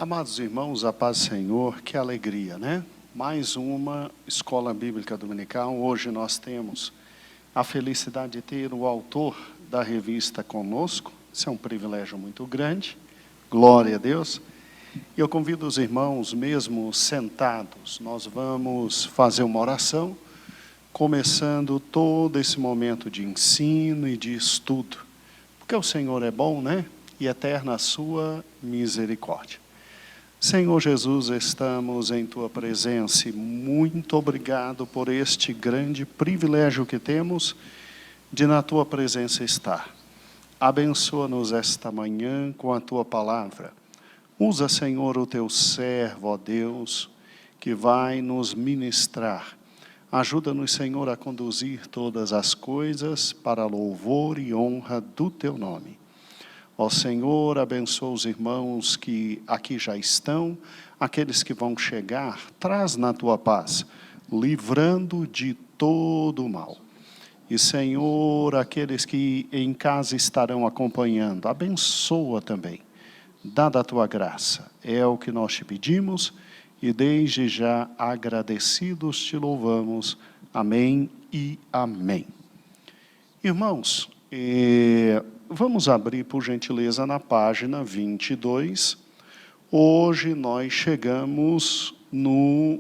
Amados irmãos, a paz do Senhor, que alegria, né? Mais uma Escola Bíblica Dominical. Hoje nós temos a felicidade de ter o autor da revista conosco. Isso é um privilégio muito grande, glória a Deus. E eu convido os irmãos, mesmo sentados, nós vamos fazer uma oração, começando todo esse momento de ensino e de estudo. Porque o Senhor é bom, né? E eterna a sua misericórdia. Senhor Jesus, estamos em Tua presença e muito obrigado por este grande privilégio que temos de na Tua presença estar. Abençoa-nos esta manhã com a Tua palavra. Usa, Senhor, o Teu servo, ó Deus, que vai nos ministrar. Ajuda-nos, Senhor, a conduzir todas as coisas para louvor e honra do Teu nome. Ó Senhor, abençoa os irmãos que aqui já estão, aqueles que vão chegar, traz na Tua paz, livrando de todo o mal. E Senhor, aqueles que em casa estarão acompanhando, abençoa também, dada a Tua graça. É o que nós te pedimos e desde já agradecidos te louvamos. Amém e amém. Irmãos, vamos abrir, por gentileza, na página 22. Hoje nós chegamos no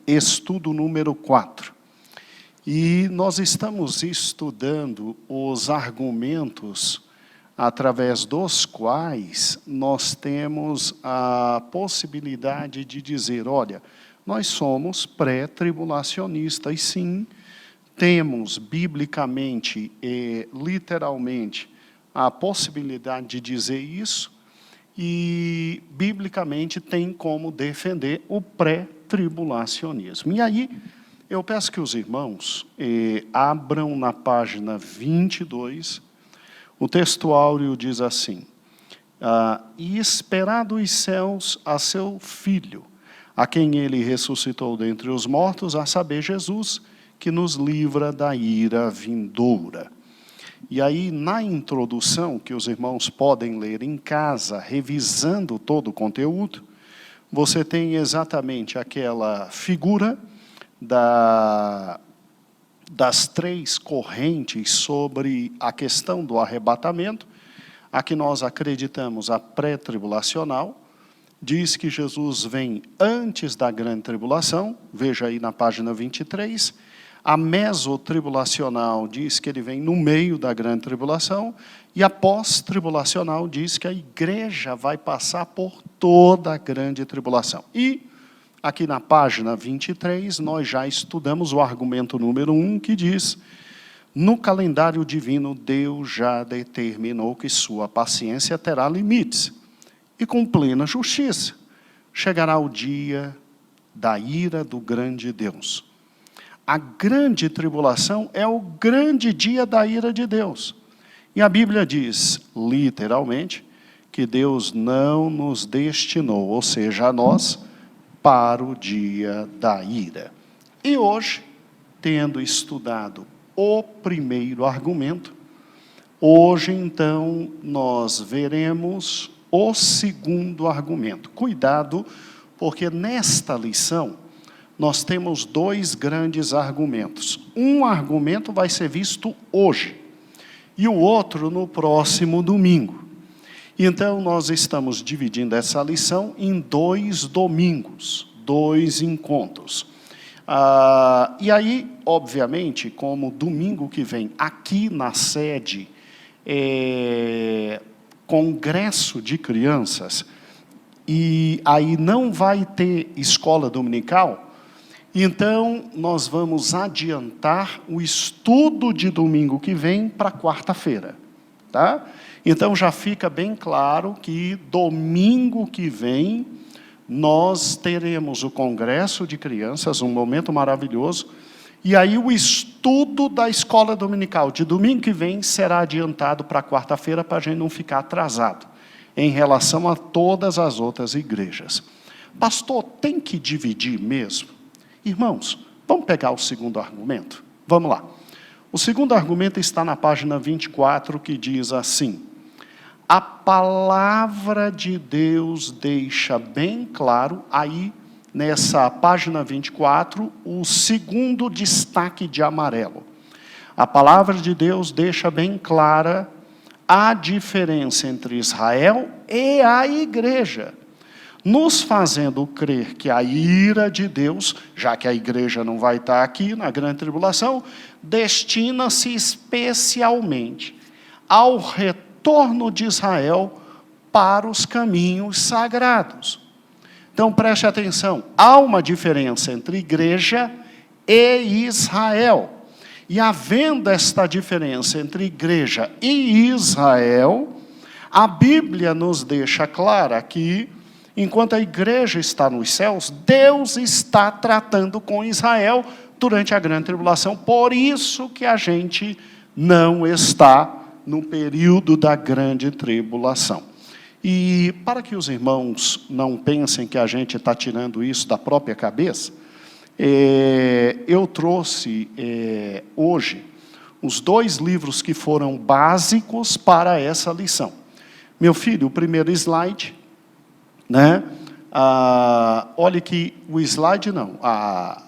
estudo número 4. E nós estamos estudando os argumentos através dos quais nós temos a possibilidade de dizer, olha, nós somos pré-tribulacionistas, e sim, temos biblicamente e literalmente a possibilidade de dizer isso, e biblicamente tem como defender o pré-tribulacionismo. E aí, eu peço que os irmãos abram na página 22, o texto áureo diz assim, e esperar dos céus a seu Filho, a quem ele ressuscitou dentre os mortos, a saber, Jesus, que nos livra da ira vindoura. E aí, na introdução, que os irmãos podem ler em casa, revisando todo o conteúdo, você tem exatamente aquela figura das três correntes sobre a questão do arrebatamento. A que nós acreditamos, a pré-tribulacional, diz que Jesus vem antes da grande tribulação, veja aí na página 23, a mesotribulacional diz que ele vem no meio da grande tribulação, e a pós-tribulacional diz que a igreja vai passar por toda a grande tribulação. E aqui na página 23, nós já estudamos o argumento número 1, que diz, no calendário divino, Deus já determinou que sua paciência terá limites, e com plena justiça chegará o dia da ira do grande Deus. A grande tribulação é o grande dia da ira de Deus. E a Bíblia diz, literalmente, que Deus não nos destinou, ou seja, a nós, para o dia da ira. E hoje, tendo estudado o primeiro argumento, hoje então nós veremos o segundo argumento. Cuidado, porque nesta lição nós temos dois grandes argumentos. Um argumento vai ser visto hoje, e o outro no próximo domingo. Então, nós estamos dividindo essa lição em 2 domingos, 2 encontros. E aí, obviamente, como domingo que vem, aqui na sede, congresso de crianças, e aí não vai ter escola dominical, então, nós vamos adiantar o estudo de domingo que vem para quarta-feira, tá? Então, já fica bem claro que domingo que vem, nós teremos o congresso de crianças, um momento maravilhoso, e aí o estudo da escola dominical de domingo que vem será adiantado para quarta-feira, para a gente não ficar atrasado, em relação a todas as outras igrejas. Pastor, tem que dividir mesmo? Irmãos, vamos pegar o segundo argumento? Vamos lá. O segundo argumento está na página 24, que diz assim, A palavra de Deus deixa bem claro, aí nessa página 24, o segundo destaque de amarelo. A palavra de Deus deixa bem clara a diferença entre Israel e a igreja, nos fazendo crer que a ira de Deus, já que a igreja não vai estar aqui na grande tribulação, destina-se especialmente ao retorno de Israel para os caminhos sagrados. Então preste atenção, há uma diferença entre igreja e Israel. E havendo esta diferença entre igreja e Israel, a Bíblia nos deixa clara que, enquanto a igreja está nos céus, Deus está tratando com Israel durante a grande tribulação. Por isso que a gente não está no período da grande tribulação. E para que os irmãos não pensem que a gente está tirando isso da própria cabeça, eu trouxe hoje os 2 livros que foram básicos para essa lição. Meu filho, o primeiro slide, né? Olha que o slide não, a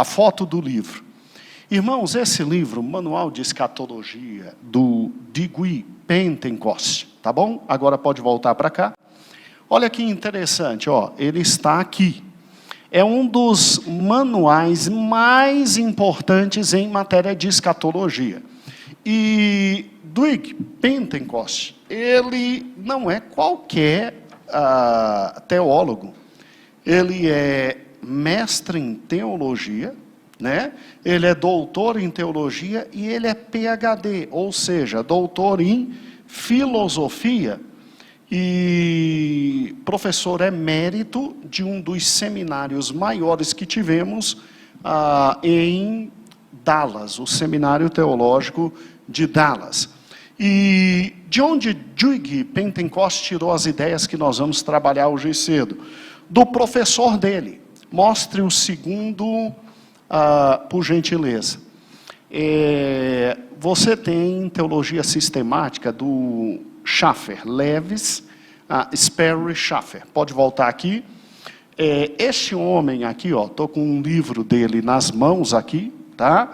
foto do livro. Irmãos, esse livro, Manual de Escatologia, do D.G. Pentecost, tá bom? Agora pode voltar para cá. Olha que interessante, ó, ele está aqui. É um dos manuais mais importantes em matéria de escatologia. E D.G. Pentecost, ele não é qualquer teólogo. Ele é mestre em teologia, né? Ele é doutor em teologia e ele é PhD, ou seja, doutor em filosofia e professor emérito de um dos seminários maiores que tivemos em Dallas, o Seminário Teológico de Dallas. E de onde D.G. Pentecost tirou as ideias que nós vamos trabalhar hoje cedo? Do professor dele. Mostre o segundo, por gentileza. Você tem teologia sistemática do Schaffer, Levis, Sperry Schaffer. Pode voltar aqui. Este homem aqui, ó, estou com um livro dele nas mãos aqui, tá?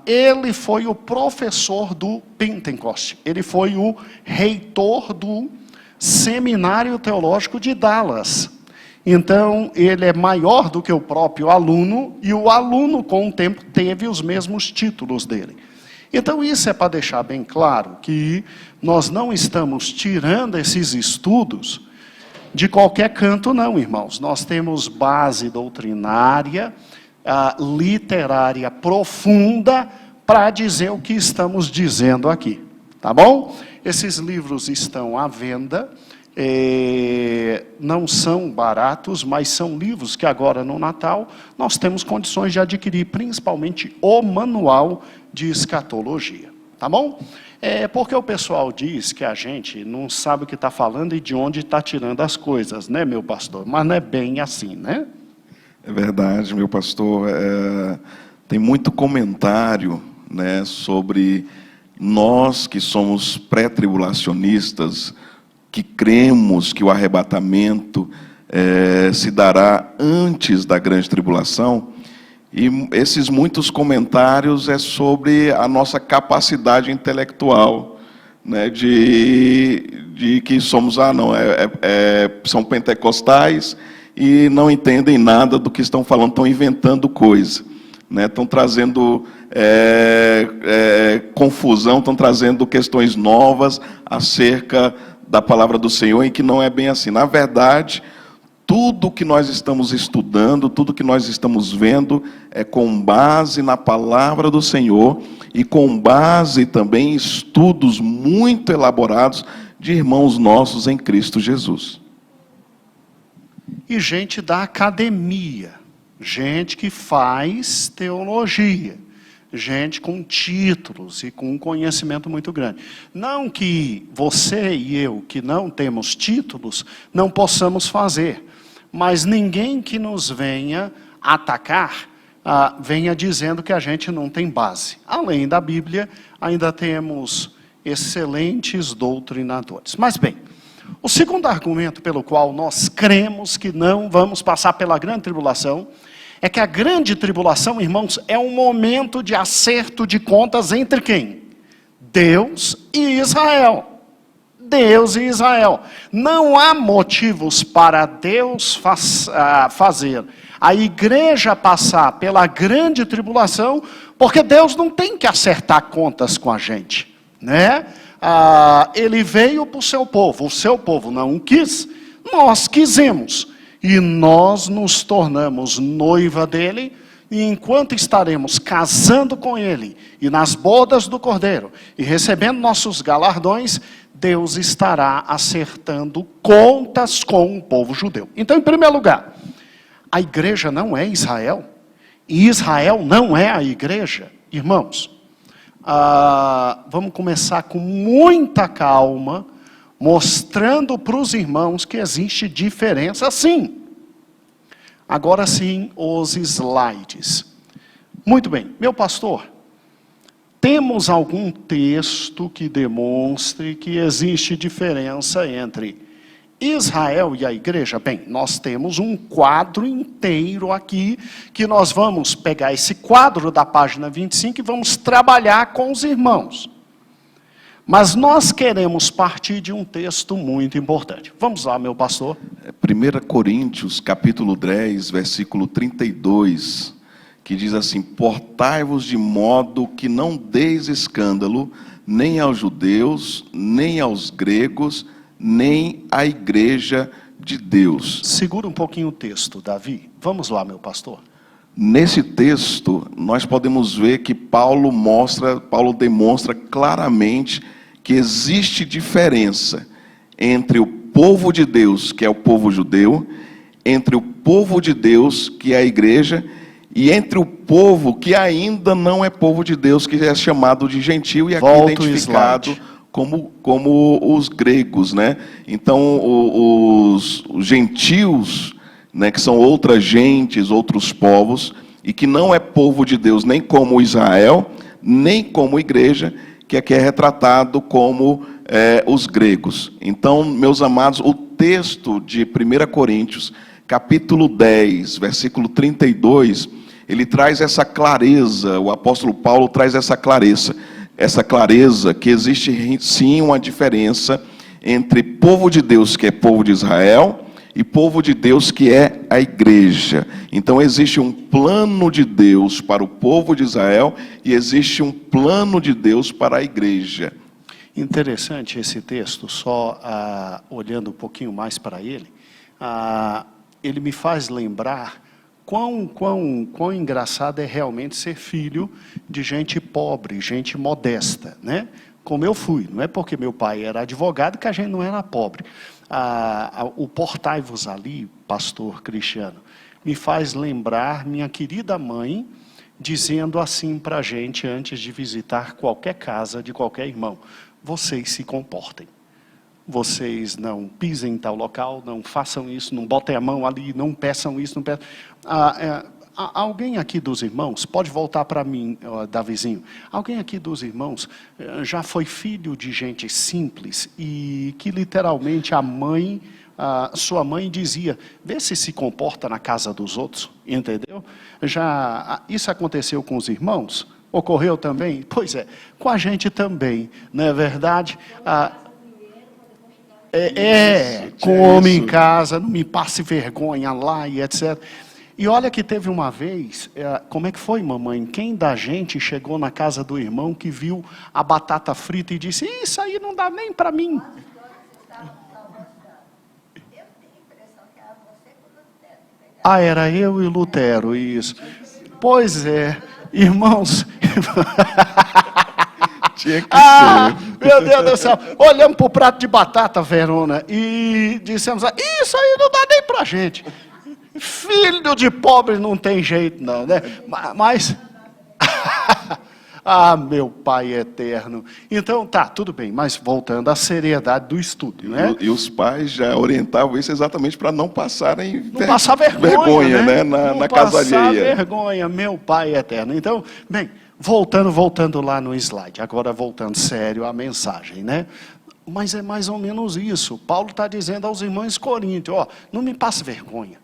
Ele foi o professor do Pentecost. Ele foi o reitor do Seminário Teológico de Dallas. Então, ele é maior do que o próprio aluno, e o aluno, com o tempo, teve os mesmos títulos dele. Então, isso é para deixar bem claro que nós não estamos tirando esses estudos de qualquer canto, não, irmãos. Nós temos base doutrinária, literária profunda, para dizer o que estamos dizendo aqui. Tá bom? Esses livros estão à venda. Não são baratos, mas são livros que agora no Natal nós temos condições de adquirir, principalmente o manual de escatologia, tá bom? Porque o pessoal diz que a gente não sabe o que está falando e de onde está tirando as coisas, né, meu pastor? Mas não é bem assim, né? É verdade, meu pastor. Tem muito comentário, né, sobre nós que somos pré-tribulacionistas, que cremos que o arrebatamento se dará antes da grande tribulação, e esses muitos comentários é sobre a nossa capacidade intelectual, né, de que somos, são pentecostais e não entendem nada do que estão falando, estão inventando coisa, né, estão trazendo confusão, estão trazendo questões novas acerca da palavra do Senhor, e que não é bem assim. Na verdade, tudo que nós estamos estudando, tudo que nós estamos vendo, é com base na palavra do Senhor, e com base também em estudos muito elaborados de irmãos nossos em Cristo Jesus. E gente da academia, gente que faz teologia, gente com títulos e com um conhecimento muito grande. Não que você e eu, que não temos títulos, não possamos fazer, mas ninguém que nos venha atacar, venha dizendo que a gente não tem base. Além da Bíblia, ainda temos excelentes doutrinadores. Mas bem, o segundo argumento pelo qual nós cremos que não vamos passar pela grande tribulação é que a grande tribulação, irmãos, é um momento de acerto de contas entre quem? Deus e Israel. Deus e Israel. Não há motivos para Deus fazer a igreja passar pela grande tribulação, porque Deus não tem que acertar contas com a gente, né? Ele veio para o seu povo não quis, nós quisemos, e nós nos tornamos noiva dele, e enquanto estaremos casando com ele, e nas bodas do Cordeiro, e recebendo nossos galardões, Deus estará acertando contas com o povo judeu. Então, em primeiro lugar, a igreja não é Israel, e Israel não é a igreja. Irmãos, vamos começar com muita calma, mostrando para os irmãos que existe diferença sim. Agora sim, os slides. Muito bem, meu pastor, temos algum texto que demonstre que existe diferença entre Israel e a igreja? Bem, nós temos um quadro inteiro aqui, que nós vamos pegar esse quadro da página 25 e vamos trabalhar com os irmãos. Mas nós queremos partir de um texto muito importante. Vamos lá, meu pastor. 1 Coríntios, capítulo 10, versículo 32, que diz assim: portai-vos de modo que não deis escândalo, nem aos judeus, nem aos gregos, nem à igreja de Deus. Segura um pouquinho o texto, Davi. Vamos lá, meu pastor. Nesse texto, nós podemos ver que Paulo demonstra claramente que existe diferença entre o povo de Deus, que é o povo judeu, entre o povo de Deus, que é a igreja, e entre o povo que ainda não é povo de Deus, que é chamado de gentil e aqui identificado como os gregos, né? Então, os gentios, né, que são outras gentes, outros povos, e que não é povo de Deus, nem como Israel, nem como igreja, que aqui é retratado como os gregos. Então, meus amados, o texto de 1 Coríntios, capítulo 10, versículo 32, ele traz essa clareza, o apóstolo Paulo traz essa clareza que existe sim uma diferença entre povo de Deus, que é povo de Israel, e povo de Deus, que é a igreja. Então existe um plano de Deus para o povo de Israel e existe um plano de Deus para a igreja. Interessante esse texto, só olhando um pouquinho mais para ele, ele me faz lembrar quão engraçado é realmente ser filho de gente pobre, gente modesta, né? Como eu fui, não é porque meu pai era advogado que a gente não era pobre. O portai-vos ali, pastor Cristiano, me faz lembrar minha querida mãe dizendo assim para a gente antes de visitar qualquer casa de qualquer irmão: vocês se comportem, vocês não pisem em tal local, não façam isso, não botem a mão ali, não peçam isso, não peçam. Alguém aqui dos irmãos, pode voltar para mim, Davizinho, alguém aqui dos irmãos já foi filho de gente simples e que literalmente sua mãe dizia: vê se comporta na casa dos outros, entendeu? Isso aconteceu com os irmãos? Ocorreu também? Pois é, com a gente também, não é verdade? Come em casa, não me passe vergonha lá e etc. E olha que teve uma vez, como é que foi, mamãe? Quem da gente chegou na casa do irmão que viu a batata frita e disse: isso aí não dá nem para mim. Era eu e o Lutero, isso. Pois é, irmãos. Tinha que ser. Meu Deus do céu. Olhamos para o prato de batata, Verona, e dissemos: isso aí não dá nem para a gente. Filho de pobre não tem jeito não, né? Mas... meu Pai eterno. Então, tudo bem, mas voltando à seriedade do estudo, né? E os pais já orientavam isso exatamente para não passarem passar vergonha, né? Na casa alheia. Não passar vergonha, meu Pai eterno. Então, bem, Voltando lá no slide, agora voltando sério à mensagem, né? Mas é mais ou menos isso. Paulo está dizendo aos irmãos coríntios, ó, não me passe vergonha.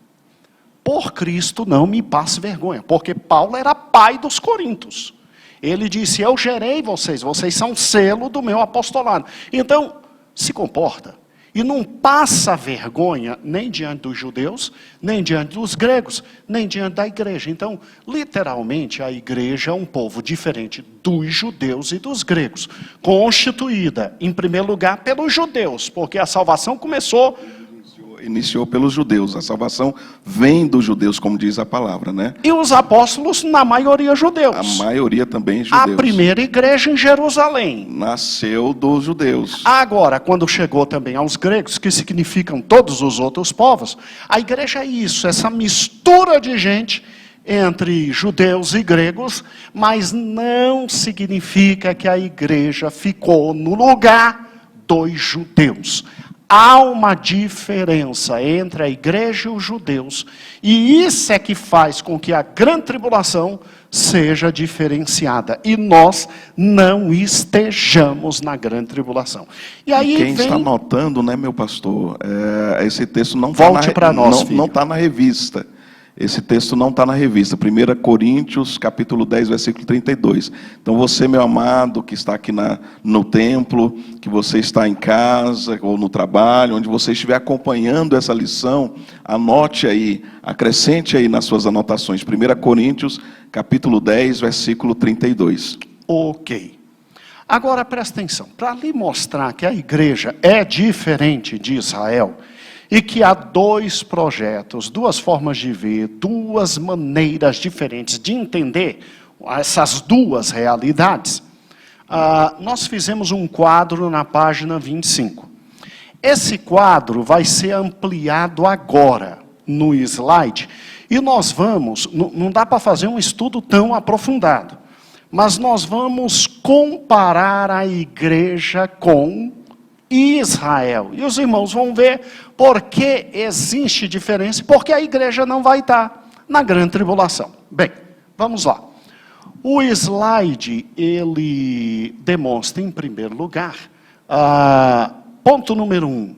Por Cristo não me passe vergonha, porque Paulo era pai dos coríntios. Ele disse, eu gerei vocês são selo do meu apostolado. Então, se comporta. E não passa vergonha nem diante dos judeus, nem diante dos gregos, nem diante da igreja. Então, literalmente, a igreja é um povo diferente dos judeus e dos gregos. Constituída, em primeiro lugar, pelos judeus, porque a salvação começou... Iniciou pelos judeus, a salvação vem dos judeus, como diz a palavra, né? E os apóstolos, na maioria, judeus. A maioria também judeus. A primeira igreja em Jerusalém. Nasceu dos judeus. Agora, quando chegou também aos gregos, que significam todos os outros povos, a igreja é isso, essa mistura de gente entre judeus e gregos, mas não significa que a igreja ficou no lugar dos judeus. Há uma diferença entre a igreja e os judeus, e isso é que faz com que a grande tribulação seja diferenciada, e nós não estejamos na grande tribulação. E aí quem está notando, né, meu pastor, esse texto não está na revista. Esse texto não está na revista, 1 Coríntios, capítulo 10, versículo 32. Então você, meu amado, que está aqui no templo, que você está em casa ou no trabalho, onde você estiver acompanhando essa lição, anote aí, acrescente aí nas suas anotações, 1 Coríntios, capítulo 10, versículo 32. Ok. Agora presta atenção, para lhe mostrar que a igreja é diferente de Israel, e que há dois projetos, duas formas de ver, duas maneiras diferentes de entender essas duas realidades. Nós fizemos um quadro na página 25. Esse quadro vai ser ampliado agora no slide, e nós vamos, não dá para fazer um estudo tão aprofundado, mas nós vamos comparar a igreja com Israel. E os irmãos vão ver por que existe diferença, porque a igreja não vai estar na grande tribulação. Bem, vamos lá. O slide, ele demonstra, em primeiro lugar, ponto número 1,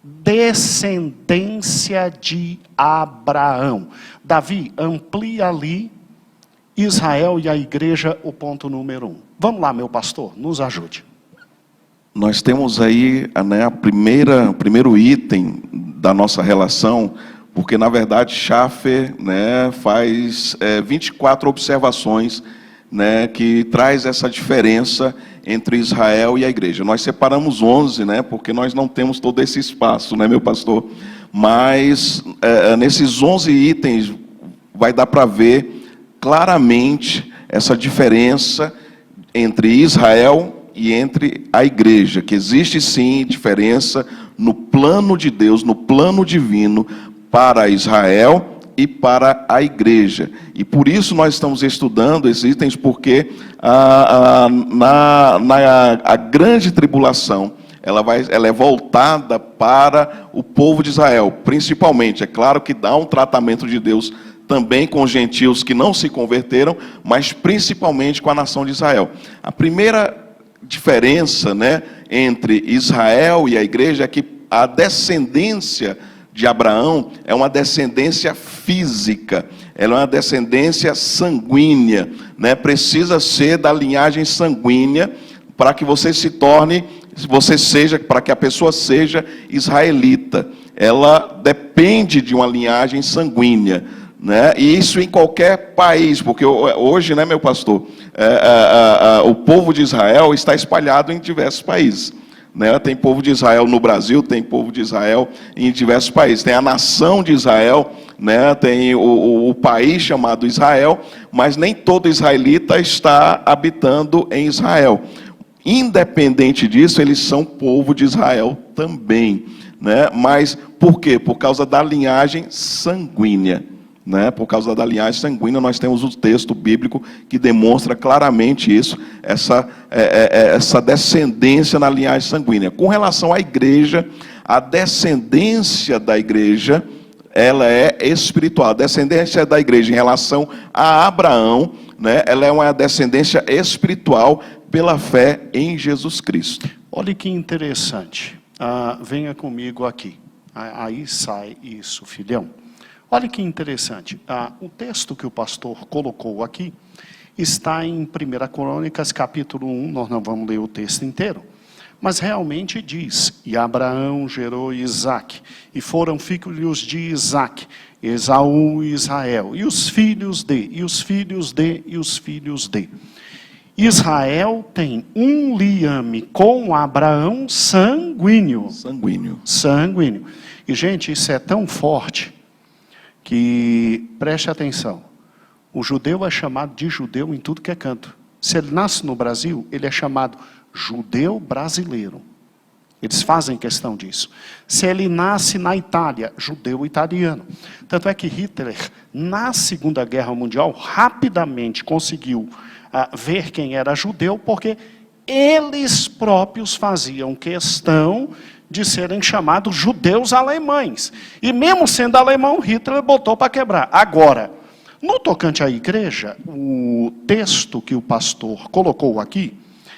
descendência de Abraão. Davi, amplia ali, Israel e a igreja, o ponto número 1. Vamos lá, meu pastor, nos ajude. Nós temos aí, né, o primeiro item da nossa relação, porque na verdade Schaffer, né, faz 24 observações, né, que traz essa diferença entre Israel e a igreja. Nós separamos 11, né, porque nós não temos todo esse espaço, né, meu pastor? Mas nesses 11 itens vai dar para ver claramente essa diferença entre Israel e entre a igreja, que existe sim diferença no plano de Deus, no plano divino, para Israel e para a igreja. E por isso nós estamos estudando esses itens, porque a grande tribulação, ela é voltada para o povo de Israel, principalmente. É claro que dá um tratamento de Deus também com os gentios que não se converteram, mas principalmente com a nação de Israel. A primeira diferença, né, entre Israel e a igreja é que a descendência de Abraão é uma descendência física, ela é uma descendência sanguínea, né? Precisa ser da linhagem sanguínea para que para que a pessoa seja israelita. Ela depende de uma linhagem sanguínea, né? E isso em qualquer país, porque hoje, né, meu pastor, o povo de Israel está espalhado em diversos países, né? Tem povo de Israel no Brasil, tem povo de Israel em diversos países, tem a nação de Israel, né? Tem o país chamado Israel, mas nem todo israelita está habitando em Israel. Independente disso, eles são povo de Israel também, né? Mas por quê? Por causa da linhagem sanguínea, né? Por causa da linhagem sanguínea, nós temos o texto bíblico que demonstra claramente isso, essa descendência na linhagem sanguínea. Com relação à igreja, a descendência da igreja, ela é espiritual. A descendência da igreja em relação a Abraão, né, ela é uma descendência espiritual pela fé em Jesus Cristo. Olha que interessante. Venha comigo aqui. Aí sai isso, filhão. Olha que interessante. O texto que o pastor colocou aqui está em 1 Crônicas, capítulo 1. Nós não vamos ler o texto inteiro. Mas realmente diz: e Abraão gerou Isaque, e foram filhos de Isaque, Esaú e Israel, e os filhos de, e os filhos de, e os filhos de. Israel tem um liame com Abraão sanguíneo. Sanguíneo. E, gente, isso é tão forte que, preste atenção, o judeu é chamado de judeu em tudo que é canto. Se ele nasce no Brasil, ele é chamado judeu brasileiro. Eles fazem questão disso. Se ele nasce na Itália, judeu italiano. Tanto é que Hitler, na Segunda Guerra Mundial, rapidamente conseguiu ver quem era judeu, porque eles próprios faziam questão de serem chamados judeus alemães. E mesmo sendo alemão, Hitler botou para quebrar. Agora, no tocante à igreja, o texto que o pastor colocou aqui,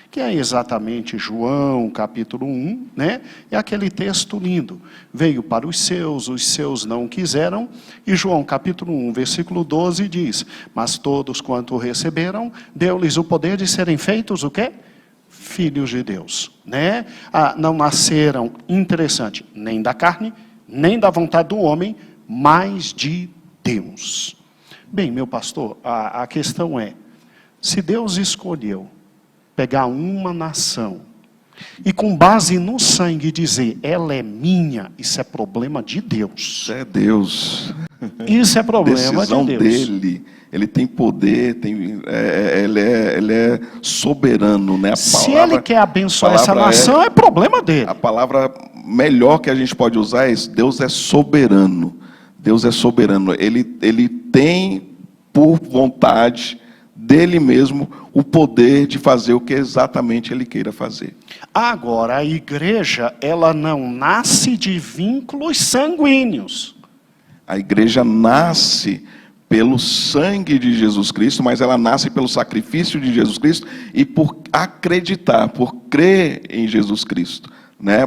que é exatamente João, capítulo 1, né? É aquele texto lindo. Veio para os seus não quiseram. E João, capítulo 1, versículo 12, diz: mas todos quanto receberam, deu-lhes o poder de serem feitos o quê? Filhos de Deus, né? Não nasceram, interessante, nem da carne, nem da vontade do homem, mas de Deus. Bem, meu pastor, a questão é, se Deus escolheu pegar uma nação e com base no sangue dizer, ela é minha, isso é problema de Deus. Isso é Deus. Isso é problema decisão de Deus. Dele. Ele tem poder, ele é soberano, né? Se ele quer abençoar essa nação, é problema dele. A palavra melhor que a gente pode usar é isso: Deus é soberano. Deus é soberano. Ele tem por vontade dele mesmo o poder de fazer o que exatamente ele queira fazer. Agora, a igreja, ela não nasce de vínculos sanguíneos. A igreja nasce pelo sangue de Jesus Cristo, mas ela nasce pelo sacrifício de Jesus Cristo e por acreditar, por crer em Jesus Cristo, né?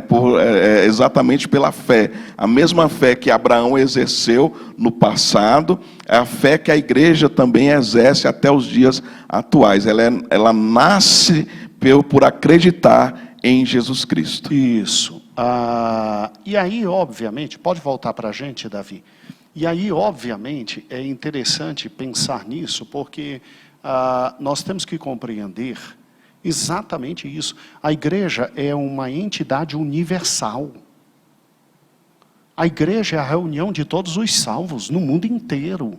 Exatamente pela fé. A mesma fé que Abraão exerceu no passado, é a fé que a igreja também exerce até os dias atuais. Ela nasce por acreditar em Jesus Cristo. Isso. E aí, obviamente, pode voltar para a gente, Davi. E aí, obviamente, é interessante pensar nisso, porque nós temos que compreender exatamente isso. A igreja é uma entidade universal. A igreja é a reunião de todos os salvos no mundo inteiro.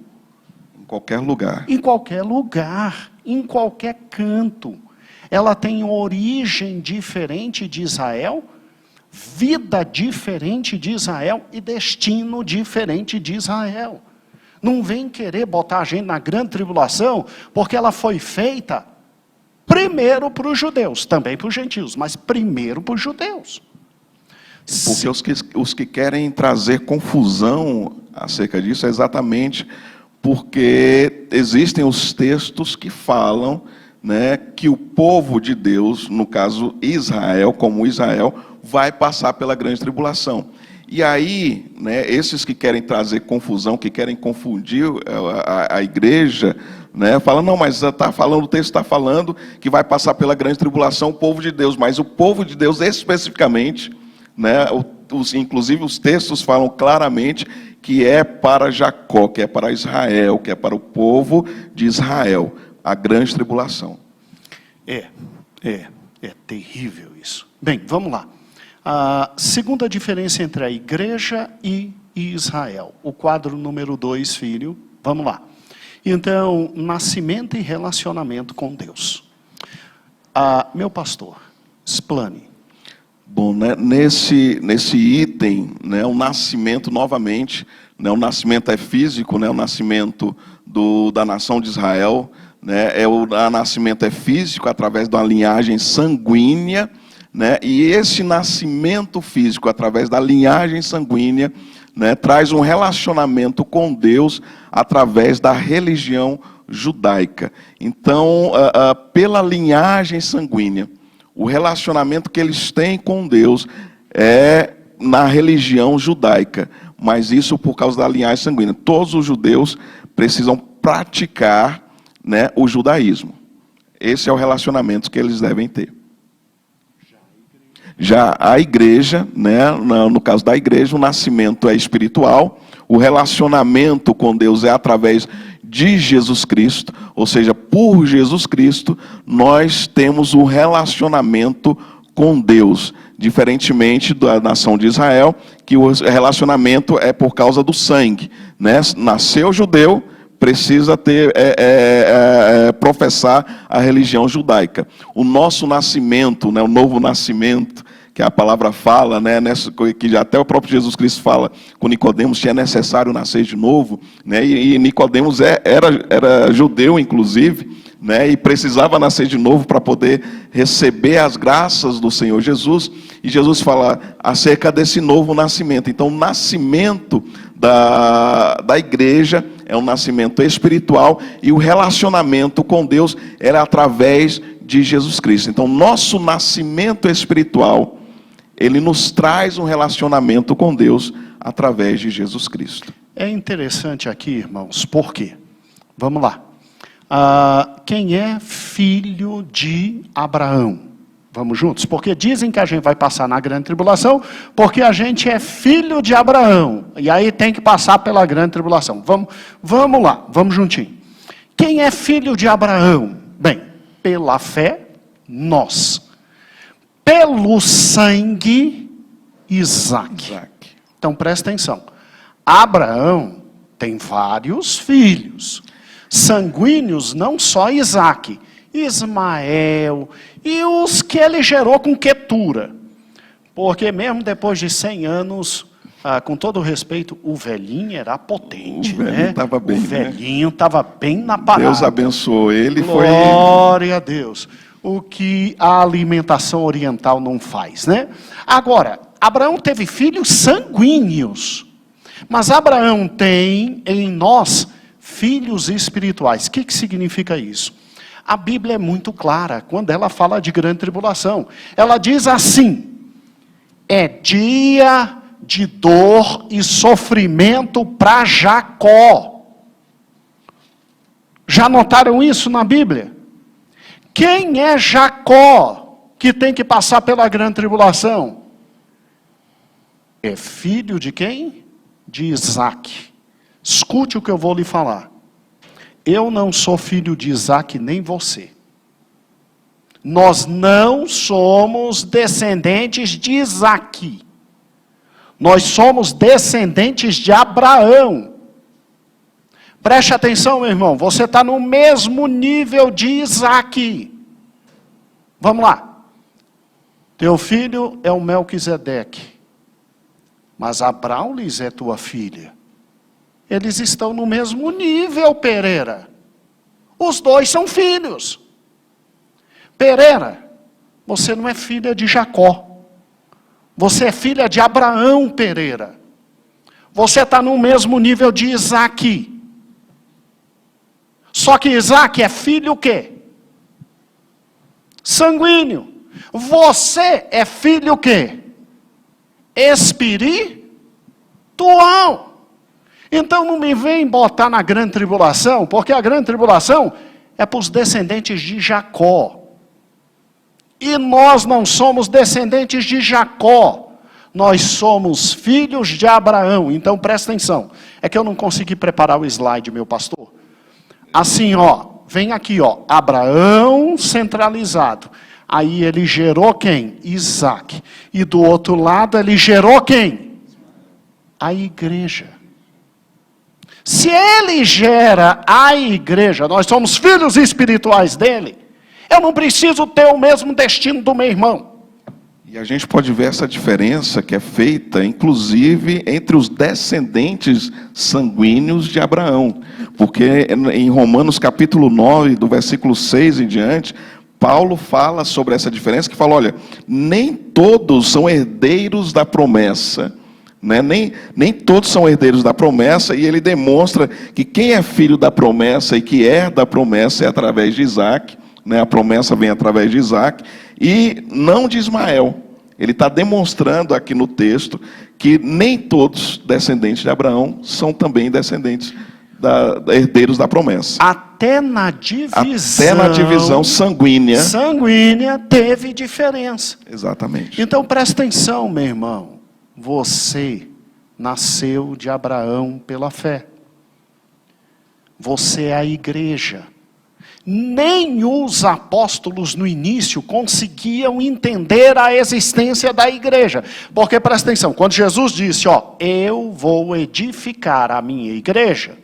Em qualquer lugar. Em qualquer lugar, em qualquer canto. Ela tem origem diferente de Israel, vida diferente de Israel e destino diferente de Israel. Não vem querer botar a gente na grande tribulação, porque ela foi feita primeiro para os judeus, também para os gentios, mas primeiro para os judeus. Porque os que querem trazer confusão acerca disso é exatamente porque existem os textos que falam, né, que o povo de Deus, no caso Israel, como Israel, vai passar pela grande tribulação. E aí, né, esses que querem trazer confusão, que querem confundir a igreja, né, falam, não, mas o texto está falando que vai passar pela grande tribulação o povo de Deus, mas o povo de Deus especificamente, né, inclusive os textos falam claramente que é para Jacó, que é para Israel, que é para o povo de Israel, a grande tribulação. É terrível isso. Bem, vamos lá. A segunda diferença entre a igreja e Israel. O quadro número 2, filho. Vamos lá. Então, nascimento e relacionamento com Deus. Meu pastor, explane. Bom, né, nesse item, né, o nascimento novamente, né, o nascimento é físico, né, o nascimento da nação de Israel, né, o nascimento é físico através de uma linhagem sanguínea, né, e esse nascimento físico através da linhagem sanguínea, né, traz um relacionamento com Deus através da religião judaica. Então, pela linhagem sanguínea, o relacionamento que eles têm com Deus é na religião judaica, mas isso por causa da linhagem sanguínea. Todos os judeus precisam praticar, né, o judaísmo. Esse é o relacionamento que eles devem ter. Já a igreja, né, no caso da igreja, o nascimento é espiritual, o relacionamento com Deus é através de Jesus Cristo, ou seja, por Jesus Cristo, nós temos um relacionamento com Deus, diferentemente da nação de Israel, que o relacionamento é por causa do sangue, né? Nasceu judeu, precisa ter professar a religião judaica. O nosso nascimento, né, o novo nascimento, que a palavra fala, né, que até o próprio Jesus Cristo fala com Nicodemos que é necessário nascer de novo, né, e Nicodemos era judeu, inclusive, né, e precisava nascer de novo para poder receber as graças do Senhor Jesus, e Jesus fala acerca desse novo nascimento. Então, o nascimento da igreja é um nascimento espiritual, e o relacionamento com Deus era através de Jesus Cristo. Então, nosso nascimento espiritual, ele nos traz um relacionamento com Deus através de Jesus Cristo. É interessante aqui, irmãos, por quê? Vamos lá. Quem é filho de Abraão? Vamos juntos? Porque dizem que a gente vai passar na grande tribulação, porque a gente é filho de Abraão. E aí tem que passar pela grande tribulação. Vamos lá, vamos juntinho. Quem é filho de Abraão? Bem, pela fé, nós. Pelo sangue, Isaac. Então presta atenção. Abraão tem vários filhos. Sanguíneos, não só Isaac. Ismael e os que ele gerou com Quetura. Porque mesmo depois de 100 anos, com todo respeito, o velhinho era potente. O velhinho estava bem, o velhinho estava bem na parada. Deus abençoou ele. Glória a Deus. O que a alimentação oriental não faz, né? Agora, Abraão teve filhos sanguíneos. Mas Abraão tem em nós filhos espirituais. O que significa isso? A Bíblia é muito clara quando ela fala de grande tribulação. Ela diz assim: é dia de dor e sofrimento para Jacó. Já notaram isso na Bíblia? Quem é Jacó que tem que passar pela grande tribulação? É filho de quem? De Isaac. Escute o que eu vou lhe falar. Eu não sou filho de Isaac, nem você. Nós não somos descendentes de Isaac. Nós somos descendentes de Abraão. Preste atenção, meu irmão. Você está no mesmo nível de Isaac. Vamos lá. Teu filho é o Melquisedeque. Mas Abraulis é tua filha. Eles estão no mesmo nível, Pereira. Os dois são filhos. Pereira, você não é filha de Jacó. Você é filha de Abraão, Pereira. Você está no mesmo nível de Isaac. Só que Isaac é filho o quê? Sanguíneo. Você é filho o quê? Espiritual. Então não me vem botar na grande tribulação, porque a grande tribulação é para os descendentes de Jacó. E nós não somos descendentes de Jacó. Nós somos filhos de Abraão. Então presta atenção. É que eu não consegui preparar o slide, meu pastor. Assim, ó, vem aqui, ó, Abraão centralizado. Aí ele gerou quem? Isaac. E do outro lado ele gerou quem? A igreja. Se ele gera a igreja, nós somos filhos espirituais dele, eu não preciso ter o mesmo destino do meu irmão. E a gente pode ver essa diferença que é feita, inclusive, entre os descendentes sanguíneos de Abraão. Porque em Romanos capítulo 9, do versículo 6 em diante, Paulo fala sobre essa diferença, que fala, olha, nem todos são herdeiros da promessa, né? Nem todos são herdeiros da promessa, e ele demonstra que quem é filho da promessa e que herda a promessa é através de Isaac, né? A promessa vem através de Isaac, e não de Ismael. Ele está demonstrando aqui no texto que nem todos descendentes de Abraão são também descendentes herdeiros da promessa. Até na divisão sanguínea teve diferença. Exatamente. Então presta atenção, meu irmão. Você nasceu de Abraão pela fé. Você é a igreja. Nem os apóstolos no início conseguiam entender a existência da igreja. Porque presta atenção, quando Jesus disse, eu vou edificar a minha igreja,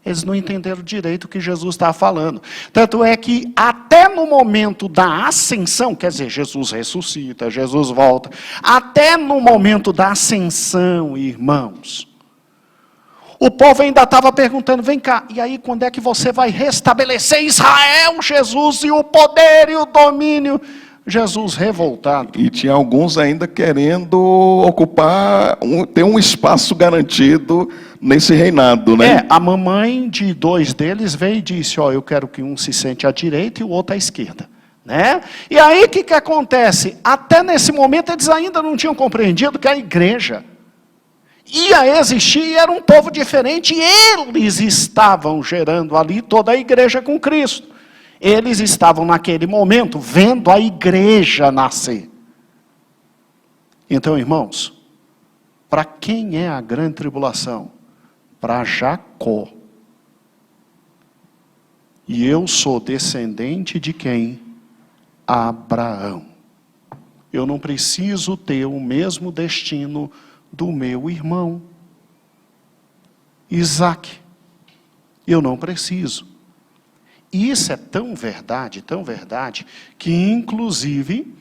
eles não entenderam direito o que Jesus estava falando. Tanto é que até no momento da ascensão, quer dizer, Jesus ressuscita, Jesus volta, até no momento da ascensão, irmãos, o povo ainda estava perguntando, vem cá, e aí quando é que você vai restabelecer Israel, Jesus, e o poder e o domínio? Jesus revoltado. E tinha alguns ainda querendo ocupar, ter um espaço garantido nesse reinado, né? A mamãe de 2 deles veio e disse, eu quero que um se sente à direita e o outro à esquerda. Né? E aí o que acontece? Até nesse momento eles ainda não tinham compreendido que a igreja ia existir e era um povo diferente, e eles estavam gerando ali toda a igreja com Cristo. Eles estavam naquele momento vendo a igreja nascer. Então, irmãos, para quem é a grande tribulação? Para Jacó. E eu sou descendente de quem? Abraão. Eu não preciso ter o mesmo destino do meu irmão Isaac. Eu não preciso. E isso é tão verdade, que inclusive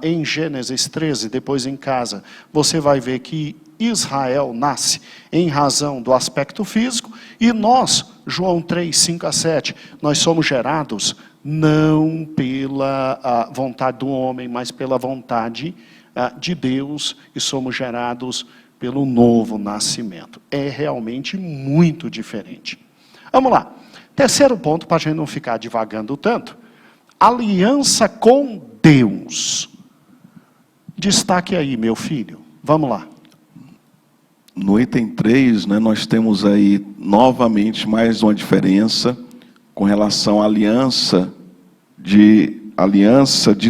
em Gênesis 13, depois em casa, você vai ver que Israel nasce em razão do aspecto físico, e nós, João 3, 5 a 7, nós somos gerados não pela vontade do homem, mas pela vontade de Deus, e somos gerados pelo novo nascimento. É realmente muito diferente. Vamos lá. Terceiro ponto, para a gente não ficar divagando tanto. Aliança com Deus. Destaque aí, meu filho. Vamos lá. No item 3, né, nós temos aí novamente mais uma diferença com relação à aliança de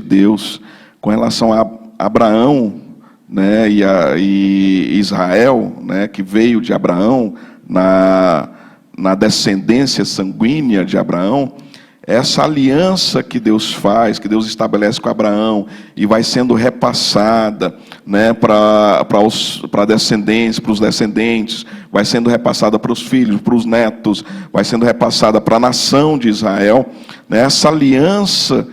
Deus, com relação a Abraão, né, e Israel, né, que veio de Abraão, na descendência sanguínea de Abraão. Essa aliança que Deus faz, que Deus estabelece com Abraão, e vai sendo repassada, né, para os descendentes, vai sendo repassada para os filhos, para os netos, vai sendo repassada para a nação de Israel, né? Essa aliança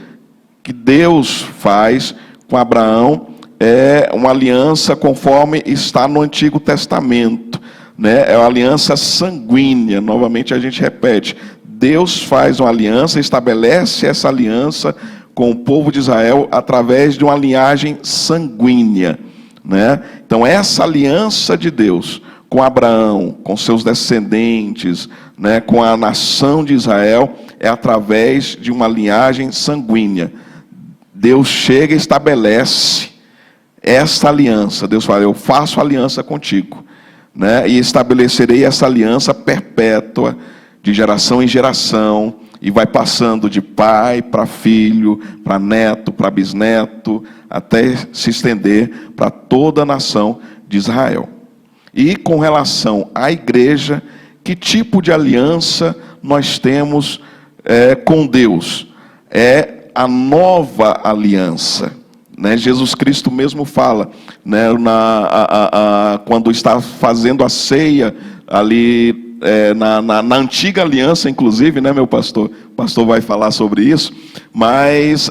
que Deus faz com Abraão é uma aliança conforme está no Antigo Testamento, né? É uma aliança sanguínea. Novamente a gente repete, Deus faz uma aliança, estabelece essa aliança com o povo de Israel através de uma linhagem sanguínea, né? Então essa aliança de Deus com Abraão, com seus descendentes, né, com a nação de Israel, é através de uma linhagem sanguínea. Deus chega e estabelece esta aliança. Deus fala, eu faço aliança contigo, né, e estabelecerei essa aliança perpétua, de geração em geração, e vai passando de pai para filho, para neto, para bisneto, até se estender para toda a nação de Israel. E com relação à igreja, que tipo de aliança nós temos com Deus? É a nova aliança, né? Jesus Cristo mesmo fala, né, quando está fazendo a ceia ali, na antiga aliança, inclusive, né, meu pastor? O pastor vai falar sobre isso, mas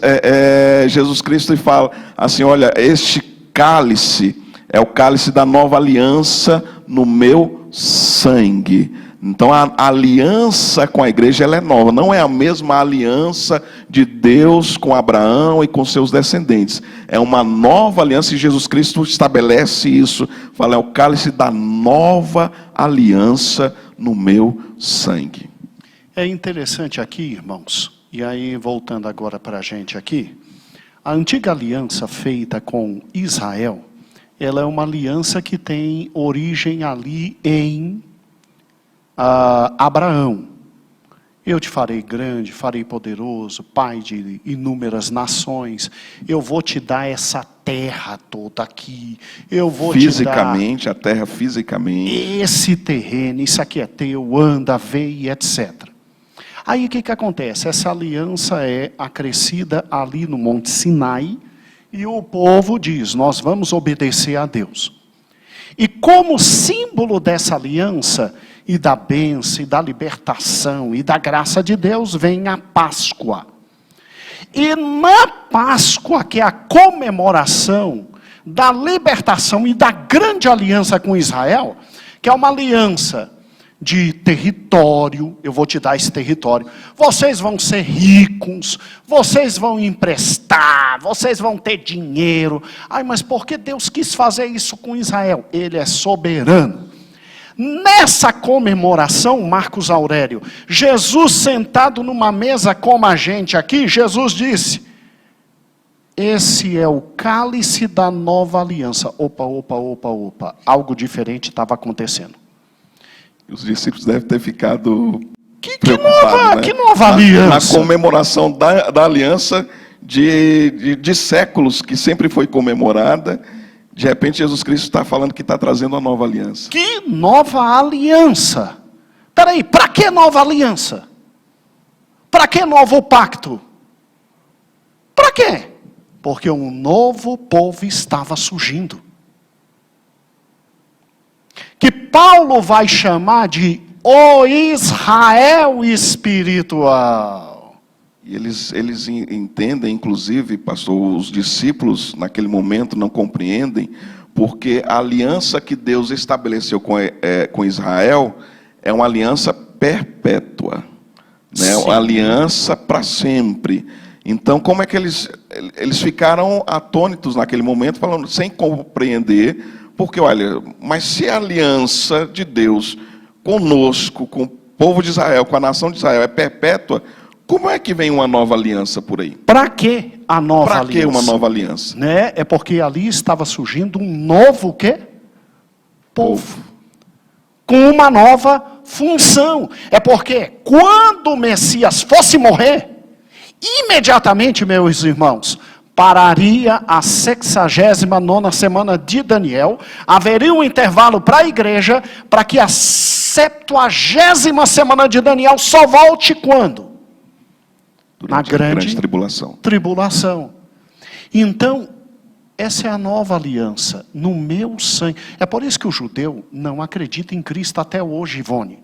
Jesus Cristo fala assim, olha, este cálice é o cálice da nova aliança no meu sangue, Então a aliança com a igreja ela é nova, não é a mesma aliança de Deus com Abraão e com seus descendentes. É uma nova aliança e Jesus Cristo estabelece isso. Fala, é o cálice da nova aliança no meu sangue. É interessante aqui, irmãos, e aí voltando agora para a gente aqui, a antiga aliança feita com Israel, ela é uma aliança que tem origem ali em Abraão. Eu te farei grande, farei poderoso, pai de inúmeras nações. Eu vou te dar essa terra toda aqui. Eu vou fisicamente, te dar a terra fisicamente. esse terreno, isso aqui é teu, anda, vê e etc. Aí o que acontece? Essa aliança é acrescida ali no Monte Sinai e o povo diz, nós vamos obedecer a Deus. E como símbolo dessa aliança e da bênção, e da libertação, e da graça de Deus, vem a Páscoa. E na Páscoa, que é a comemoração da libertação e da grande aliança com Israel, que é uma aliança de território, eu vou te dar esse território, vocês vão ser ricos, vocês vão emprestar, vocês vão ter dinheiro. Ai, mas por que Deus quis fazer isso com Israel? Ele é soberano. Nessa comemoração, Marcos Aurélio, Jesus sentado numa mesa como a gente aqui, Jesus disse, esse é o cálice da nova aliança. Opa, algo diferente estava acontecendo. Os discípulos devem ter ficado que nova aliança? Na comemoração da aliança de séculos, que sempre foi comemorada. De repente, Jesus Cristo está falando que está trazendo uma nova aliança. Que nova aliança? Peraí, para que nova aliança? Para que novo pacto? Para quê? Porque um novo povo estava surgindo. Que Paulo vai chamar de o Israel espiritual. E eles entendem, inclusive, pastor, os discípulos naquele momento não compreendem, porque a aliança que Deus estabeleceu com Israel é uma aliança perpétua, né? Uma aliança para sempre. Então, como é que eles ficaram atônitos naquele momento, falando, sem compreender, porque, olha, mas se a aliança de Deus conosco, com o povo de Israel, com a nação de Israel é perpétua, como é que vem uma nova aliança por aí? Para que a nova aliança? Para que uma nova aliança? Né? É porque ali estava surgindo um novo quê? Povo. Com uma nova função. É porque quando o Messias fosse morrer, imediatamente, meus irmãos, pararia a 69ª semana de Daniel, haveria um intervalo para a igreja, para que a 70ª semana de Daniel só volte quando? Durante a grande tribulação. Então, essa é a nova aliança, no meu sangue. É por isso que o judeu não acredita em Cristo até hoje, Ivone.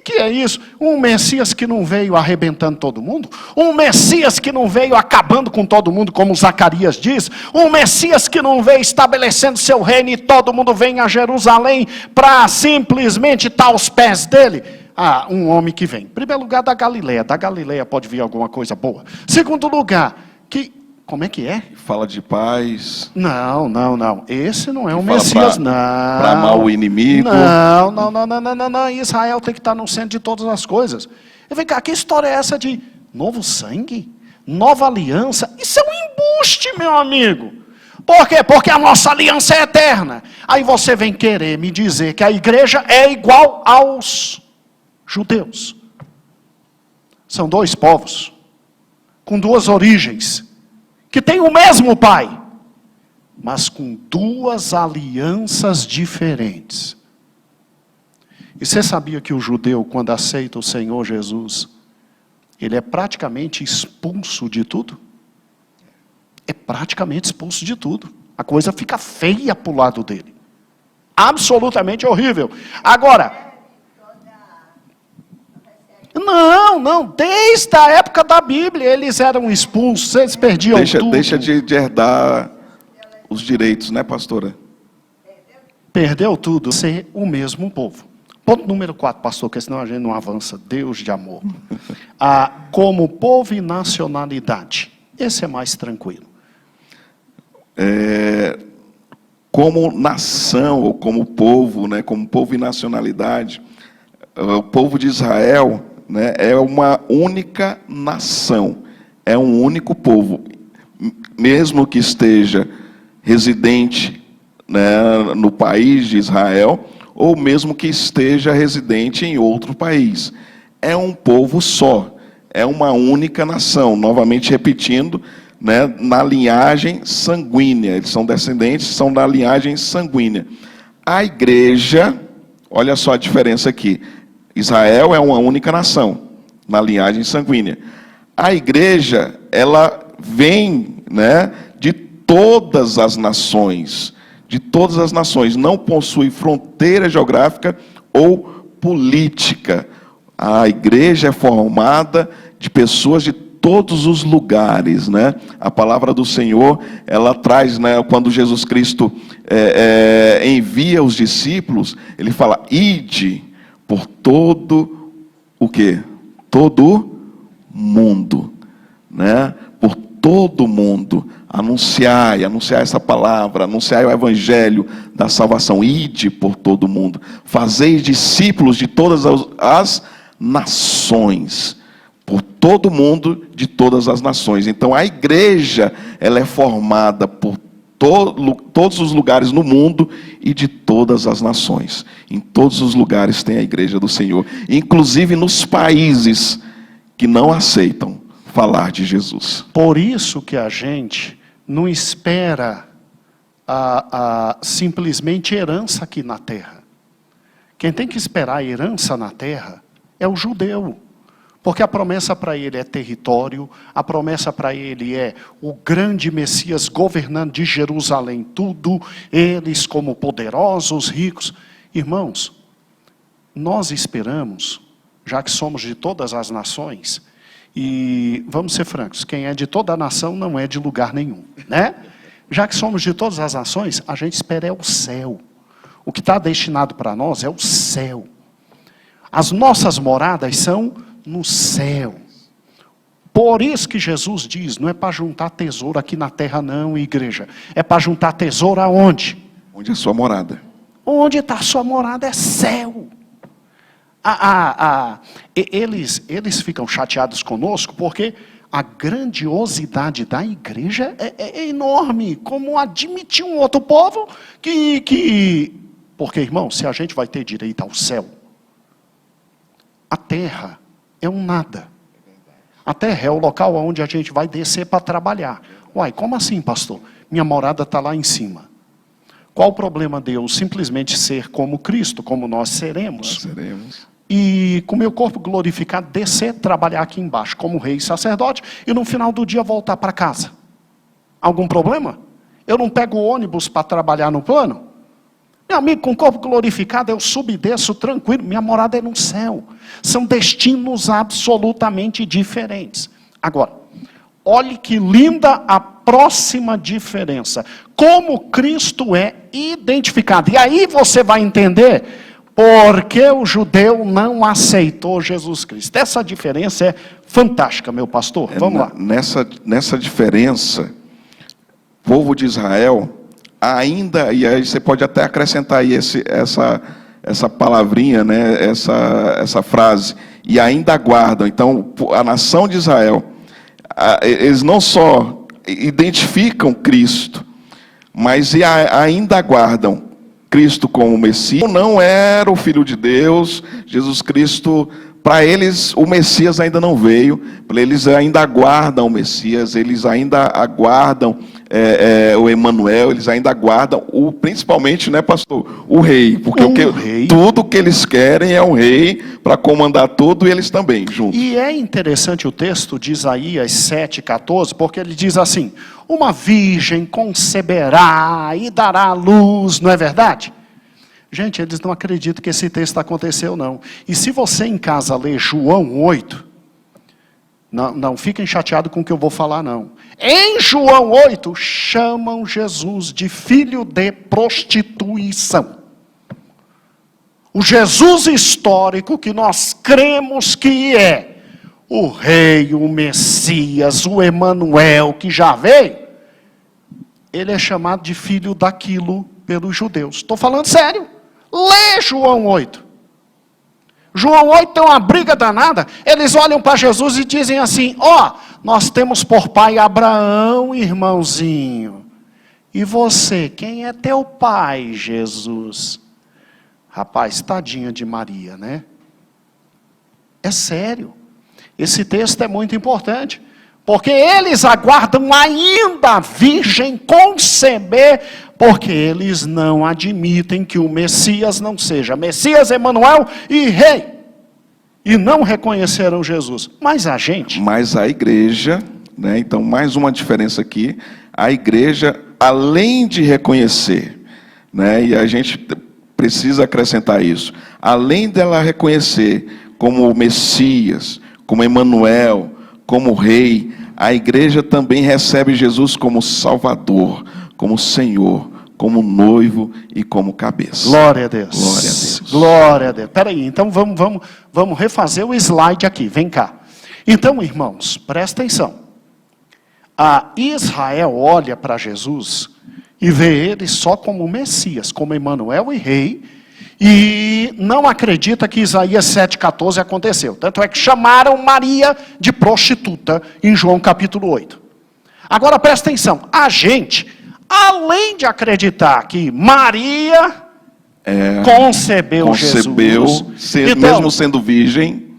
Que é isso? Um Messias que não veio arrebentando todo mundo? Um Messias que não veio acabando com todo mundo, como Zacarias diz? Um Messias que não veio estabelecendo seu reino e todo mundo vem a Jerusalém para simplesmente estar aos pés dele? Ah, um homem que vem. Primeiro lugar, da Galileia pode vir alguma coisa boa. Segundo lugar, como é que é? Fala de paz. Não. Esse não é o Messias, não. Para amar o inimigo. Não. Israel tem que estar no centro de todas as coisas. E vem cá, que história é essa de novo sangue? Nova aliança? Isso é um embuste, meu amigo. Por quê? Porque a nossa aliança é eterna. Aí você vem querer me dizer que a igreja é igual aos judeus. São dois povos, com duas origens, que têm o mesmo pai, mas com duas alianças diferentes. E você sabia que o judeu, quando aceita o Senhor Jesus, ele é praticamente expulso de tudo? É praticamente expulso de tudo. A coisa fica feia para o lado dele. Absolutamente horrível. Agora, não, desde a época da Bíblia, eles eram expulsos, eles perdiam tudo. Deixa de herdar os direitos, né, pastora? Perdeu tudo, ser o mesmo povo. Ponto número 4, pastor, porque senão a gente não avança. Deus de amor. Como povo e nacionalidade. Esse é mais tranquilo. Como nação, ou como povo, né, como povo e nacionalidade, o povo de Israel, né, é uma única nação, é um único povo. Mesmo que esteja residente, né, no país de Israel, ou mesmo que esteja residente em outro país. É um povo só, é uma única nação. Novamente repetindo, né, na linhagem sanguínea. Eles são descendentes, são da linhagem sanguínea. A igreja, olha só a diferença aqui. Israel é uma única nação, na linhagem sanguínea. A igreja, ela vem, né, de todas as nações. De todas as nações, não possui fronteira geográfica ou política. A igreja é formada de pessoas de todos os lugares, né? A palavra do Senhor, ela traz, né, quando Jesus Cristo envia os discípulos, ele fala, ide por todo o quê? Todo mundo, né? Por todo mundo. Anunciai essa palavra, anunciai o evangelho da salvação, ide por todo mundo, fazeis discípulos de todas as nações, por todo mundo, de todas as nações. Então a igreja, ela é formada por todos os lugares no mundo e de todas as nações. Em todos os lugares tem a igreja do Senhor, inclusive nos países que não aceitam falar de Jesus. Por isso que a gente não espera simplesmente herança aqui na terra. Quem tem que esperar a herança na terra é o judeu. Porque a promessa para ele é território, a promessa para ele é o grande Messias governando de Jerusalém tudo, eles como poderosos, ricos. Irmãos, nós esperamos, já que somos de todas as nações, e vamos ser francos, quem é de toda a nação não é de lugar nenhum, né? Já que somos de todas as nações, a gente espera é o céu. O que está destinado para nós é o céu. As nossas moradas são no céu. Por isso que Jesus diz, não é para juntar tesouro aqui na terra não, igreja. É para juntar tesouro aonde? Onde é a sua morada? Onde está a sua morada é céu. Eles ficam chateados conosco porque a grandiosidade da igreja é enorme. Como admitir um outro povo que... Porque, irmão, se a gente vai ter direito ao céu, a terra é um nada. A terra é o local onde a gente vai descer para trabalhar. Uai, como assim, pastor? Minha morada está lá em cima. Qual o problema de eu simplesmente ser como Cristo, como nós seremos? Nós seremos. E com meu corpo glorificado, descer, trabalhar aqui embaixo, como rei e sacerdote, e no final do dia voltar para casa. Algum problema? Eu não pego o ônibus para trabalhar no plano? Meu amigo, com o corpo glorificado, eu subo e desço tranquilo, minha morada é no céu. São destinos absolutamente diferentes. Agora, olhe que linda a próxima diferença. Como Cristo é identificado. E aí você vai entender por que o judeu não aceitou Jesus Cristo. Essa diferença é fantástica, meu pastor. Vamos lá. Nessa diferença, o povo de Israel ainda, e aí você pode até acrescentar aí essa palavrinha, né, essa frase, e ainda aguardam. Então, a nação de Israel, eles não só identificam Cristo, mas ainda aguardam Cristo como Messias. Não era o Filho de Deus, Jesus Cristo, para eles o Messias ainda não veio, para eles ainda aguardam o Messias, eles ainda aguardam o Emanuel, eles ainda aguardam, principalmente, né, pastor, o rei, porque tudo que eles querem é um rei para comandar tudo e eles também, juntos. E é interessante o texto de Isaías 7,14, porque ele diz assim, uma virgem conceberá e dará à luz, não é verdade? Gente, eles não acreditam que esse texto aconteceu, não. E se você em casa ler João 8, não fiquem chateados com o que eu vou falar, não. Em João 8, chamam Jesus de filho de prostituição. O Jesus histórico que nós cremos que é o Rei, o Messias, o Emanuel que já veio, ele é chamado de filho daquilo pelos judeus. Estou falando sério. Lê João 8. João 8 tem uma briga danada. Eles olham para Jesus e dizem assim: nós temos por pai Abraão, irmãozinho. E você, quem é teu pai, Jesus? Rapaz, tadinha de Maria, né? É sério. Esse texto é muito importante. Porque eles aguardam ainda a virgem conceber, porque eles não admitem que o Messias não seja Messias, Emanuel e Rei. E não reconheceram Jesus. Mas a gente... Mas a igreja, né? Então mais uma diferença aqui, a igreja, além de reconhecer, né? E a gente precisa acrescentar isso, além dela reconhecer como o Messias, como Emanuel, como Rei, a igreja também recebe Jesus como Salvador, como Senhor, como noivo e como cabeça. Glória a Deus. Glória a Deus. Glória a Deus. Espera aí, então vamos refazer o slide aqui, vem cá. Então, irmãos, presta atenção. A Israel olha para Jesus e vê ele só como Messias, como Emanuel e Rei, e não acredita que Isaías 7,14 aconteceu. Tanto é que chamaram Maria de prostituta em João capítulo 8. Agora presta atenção, a gente, além de acreditar que Maria concebeu Jesus, então, mesmo sendo virgem,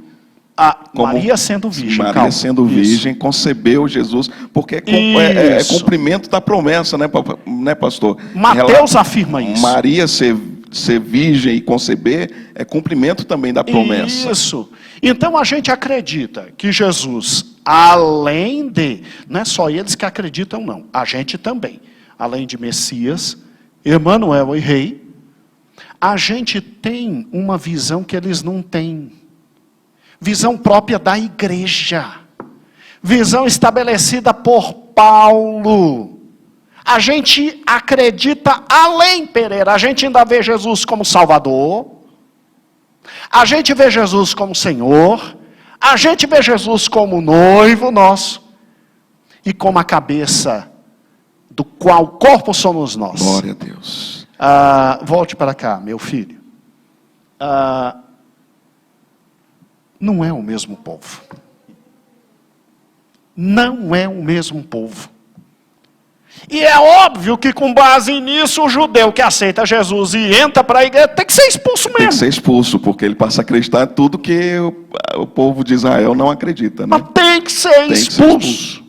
Maria sendo virgem, Maria sendo virgem, concebeu Jesus, porque é cumprimento da promessa, né, pastor? Mateus afirma isso. Maria ser virgem e conceber é cumprimento também da promessa. Isso. Então a gente acredita que Jesus, além de, não é só eles que acreditam não, a gente também, além de Messias, Emanuel e Rei, a gente tem uma visão que eles não têm. Visão própria da igreja. Visão estabelecida por Paulo. A gente acredita além, Pereira. A gente ainda vê Jesus como Salvador. A gente vê Jesus como Senhor. A gente vê Jesus como noivo nosso. E como a cabeça do qual o corpo somos nós. Glória a Deus. Volte para cá, meu filho. Não é o mesmo povo. Não é o mesmo povo. E é óbvio que com base nisso, o judeu que aceita Jesus e entra para a igreja tem que ser expulso mesmo. Tem que ser expulso, porque ele passa a acreditar em tudo que o povo de Israel não acredita, né? Mas tem que ser expulso.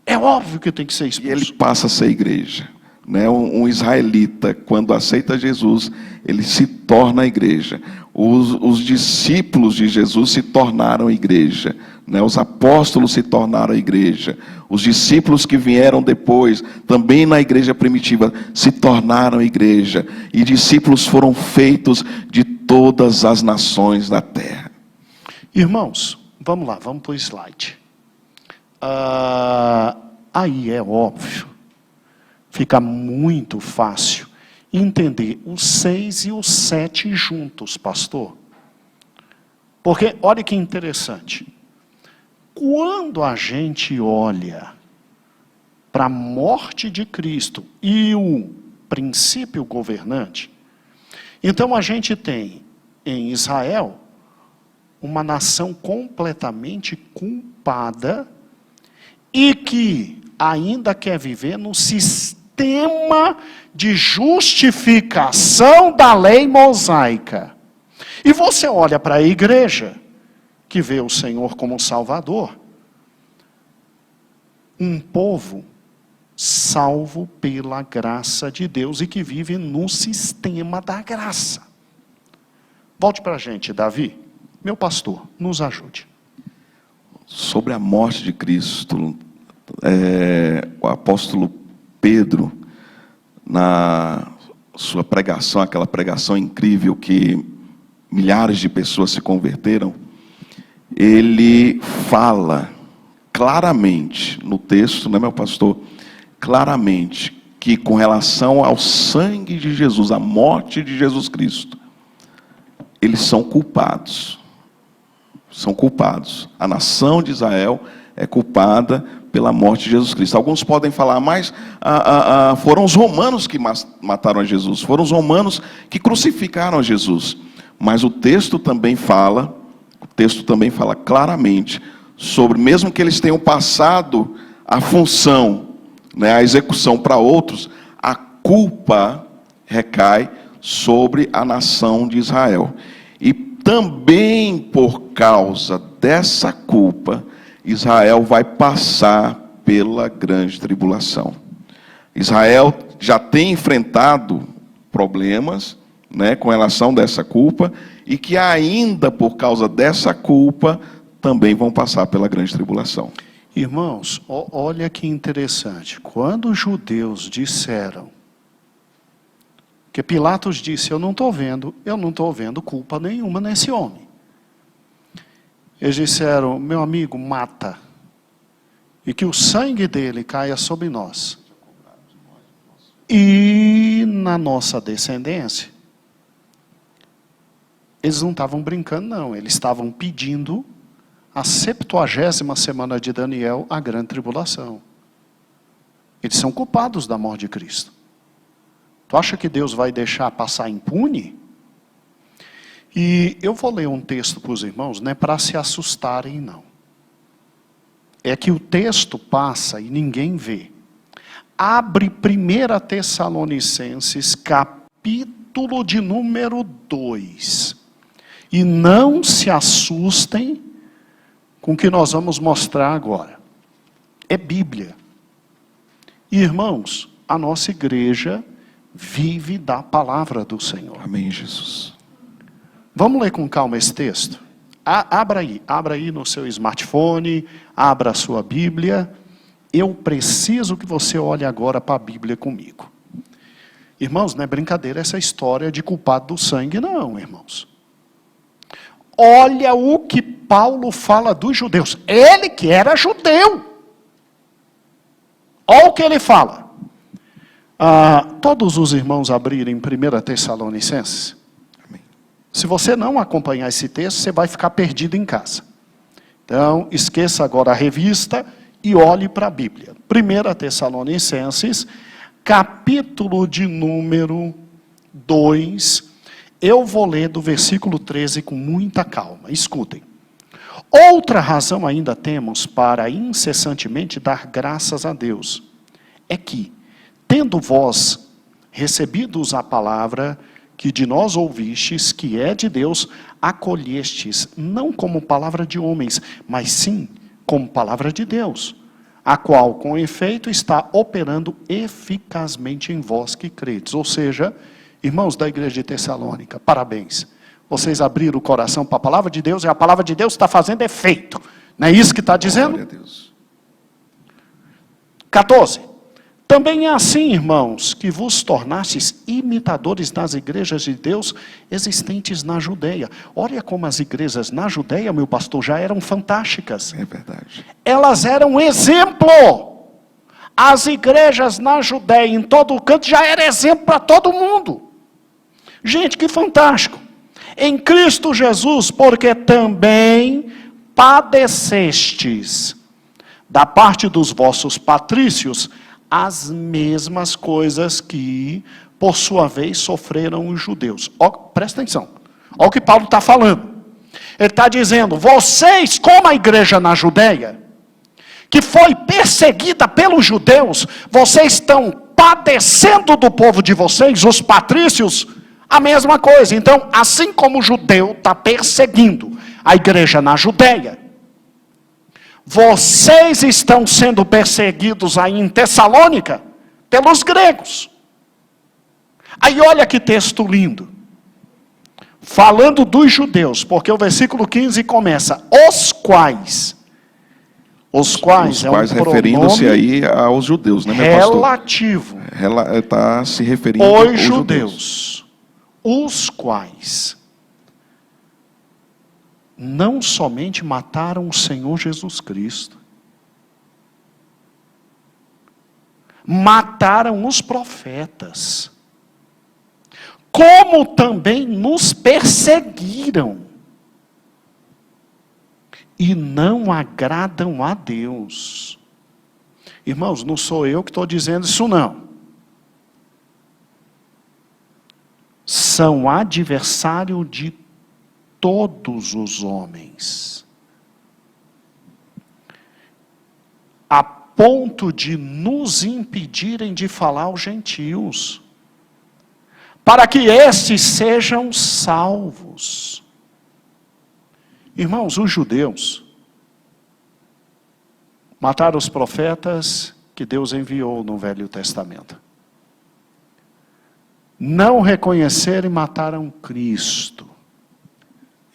É óbvio que tem que ser expulso. E ele passa a ser igreja. Né? Um israelita, quando aceita Jesus, ele se torna a igreja. Os discípulos de Jesus se tornaram a igreja. Né? Os apóstolos se tornaram a igreja. Os discípulos que vieram depois, também na igreja primitiva, se tornaram a igreja. E discípulos foram feitos de todas as nações da terra. Irmãos, vamos lá, vamos para o slide. Aí é óbvio. Fica muito fácil entender os 6 e os 7 juntos, pastor. Porque, olha que interessante. Quando a gente olha para a morte de Cristo e o princípio governante, então a gente tem em Israel uma nação completamente culpada e que ainda quer viver no sistema de justificação da lei mosaica. E você olha para a igreja, que vê o Senhor como Salvador, um povo salvo pela graça de Deus e que vive no sistema da graça. Volte para a gente, Davi. Meu pastor, nos ajude. Sobre a morte de Cristo, o apóstolo Pedro, na sua pregação, aquela pregação incrível que milhares de pessoas se converteram, ele fala claramente no texto, né, meu pastor? Claramente que com relação ao sangue de Jesus, a morte de Jesus Cristo, eles são culpados. São culpados. A nação de Israel é culpada pela morte de Jesus Cristo. Alguns podem falar, mas foram os romanos que mataram a Jesus, foram os romanos que crucificaram a Jesus. Mas o texto também fala claramente sobre, mesmo que eles tenham passado a função, né, a execução para outros, a culpa recai sobre a nação de Israel. E também por causa dessa culpa, Israel vai passar pela grande tribulação. Israel já tem enfrentado problemas, né, com relação a essa culpa, e que ainda por causa dessa culpa, também vão passar pela grande tribulação. Irmãos, olha que interessante. Quando os judeus disseram, que Pilatos disse, eu não estou vendo culpa nenhuma nesse homem. Eles disseram, meu amigo, mata, e que o sangue dele caia sobre nós, e na nossa descendência. Eles não estavam brincando, não, eles estavam pedindo a 70ª semana de Daniel, a grande tribulação. Eles são culpados da morte de Cristo. Tu acha que Deus vai deixar passar impune? E eu vou ler um texto para os irmãos, não é para se assustarem, não. É que o texto passa e ninguém vê. Abre 1 Tessalonicenses, capítulo de número 2. E não se assustem com o que nós vamos mostrar agora. É Bíblia. Irmãos, a nossa igreja vive da palavra do Senhor. Amém, Jesus. Vamos ler com calma esse texto? Abra aí no seu smartphone, abra a sua Bíblia. Eu preciso que você olhe agora para a Bíblia comigo. Irmãos, não é brincadeira essa história de culpado do sangue, não, irmãos. Olha o que Paulo fala dos judeus. Ele que era judeu. Olha o que ele fala. Todos os irmãos abrirem 1 Tessalonicenses. Amém. Se você não acompanhar esse texto, você vai ficar perdido em casa. Então, esqueça agora a revista e olhe para a Bíblia. 1 Tessalonicenses, capítulo de número 2. Eu vou ler do versículo 13 com muita calma. Escutem. Outra razão ainda temos para incessantemente dar graças a Deus, é que, tendo vós recebidos a palavra que de nós ouvistes, que é de Deus, acolhestes, não como palavra de homens, mas sim como palavra de Deus, a qual, com efeito, está operando eficazmente em vós que credes. Ou seja, irmãos da igreja de Tessalônica, parabéns. Vocês abriram o coração para a palavra de Deus, e a palavra de Deus está fazendo efeito. Não é isso que está dizendo? Glória a Deus. 14. Também é assim, irmãos, que vos tornastes imitadores das igrejas de Deus existentes na Judeia. Olha como as igrejas na Judeia, meu pastor, já eram fantásticas. É verdade. Elas eram exemplo. As igrejas na Judeia, em todo o canto, já eram exemplo para todo mundo. Gente, que fantástico. Em Cristo Jesus, porque também padecestes da parte dos vossos patrícios as mesmas coisas que, por sua vez, sofreram os judeus. Presta atenção. Olha o que Paulo está falando. Ele está dizendo, vocês, como a igreja na Judeia, que foi perseguida pelos judeus, vocês estão padecendo do povo de vocês, os patrícios, a mesma coisa. Então, assim como o judeu está perseguindo a igreja na Judeia, vocês estão sendo perseguidos aí em Tessalônica pelos gregos. Aí olha que texto lindo. Falando dos judeus, porque o versículo 15 começa, os quais é um referindo-se aí aos judeus, né, meu pastor? Relativo. Está se referindo aos judeus. Os quais não somente mataram o Senhor Jesus Cristo, mataram os profetas, como também nos perseguiram, e não agradam a Deus. Irmãos, não sou eu que estou dizendo isso não. São adversário de todos os homens, a ponto de nos impedirem de falar aos gentios, para que estes sejam salvos. Irmãos, os judeus mataram os profetas que Deus enviou no Velho Testamento. Não reconheceram e mataram Cristo.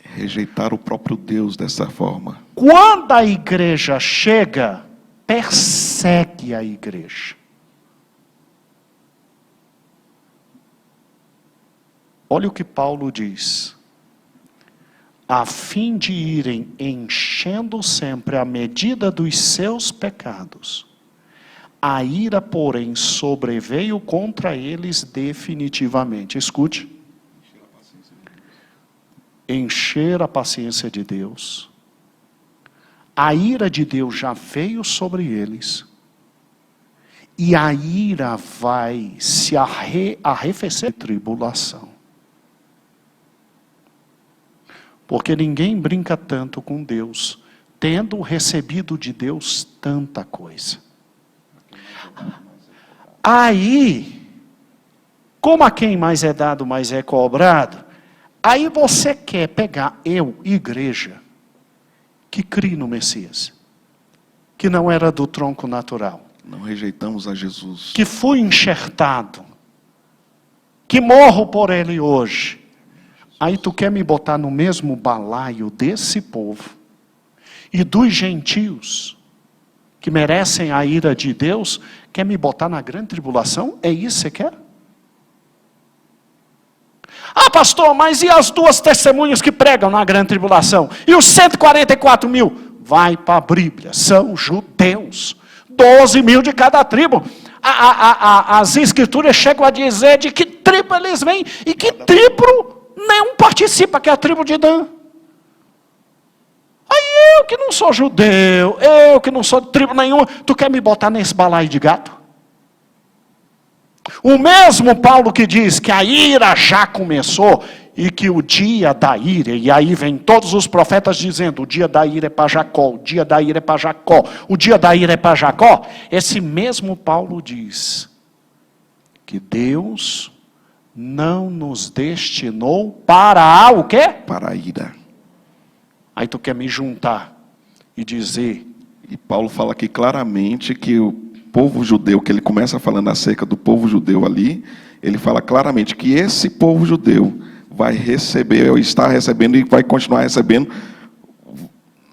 Rejeitar o próprio Deus dessa forma. Quando a igreja chega, persegue a igreja. Olha o que Paulo diz. A fim de irem enchendo sempre a medida dos seus pecados. A ira, porém, sobreveio contra eles definitivamente. Escute. Encher a paciência de Deus. A ira de Deus já veio sobre eles. E a ira vai se arrefecer em tribulação. Porque ninguém brinca tanto com Deus, tendo recebido de Deus tanta coisa. Aí, como a quem mais é dado, mais é cobrado, aí você quer pegar eu, igreja, que crie no Messias, que não era do tronco natural. Não rejeitamos a Jesus. Que fui enxertado, que morro por ele hoje. Aí tu quer me botar no mesmo balaio desse povo e dos gentios que merecem a ira de Deus, quer me botar na grande tribulação? É isso que você quer? Ah, pastor, mas e as 2 testemunhas que pregam na grande tribulação? E os 144 mil? Vai para a Bíblia, são judeus. 12 mil de cada tribo. As escrituras chegam a dizer de que tribo eles vêm e que tribo nenhum participa, que é a tribo de Dan. Aí eu que não sou judeu, eu que não sou de tribo nenhuma, tu quer me botar nesse balaio de gato? O mesmo Paulo que diz que a ira já começou e que o dia da ira, e aí vem todos os profetas dizendo, o dia da ira é para Jacó, o dia da ira é para Jacó, o dia da ira é para Jacó. Esse mesmo Paulo diz que Deus não nos destinou para o quê? Para a ira. Aí tu quer me juntar e dizer. E Paulo fala aqui claramente que o povo judeu, que ele começa falando acerca do povo judeu ali, ele fala claramente que esse povo judeu vai receber, ou está recebendo e vai continuar recebendo,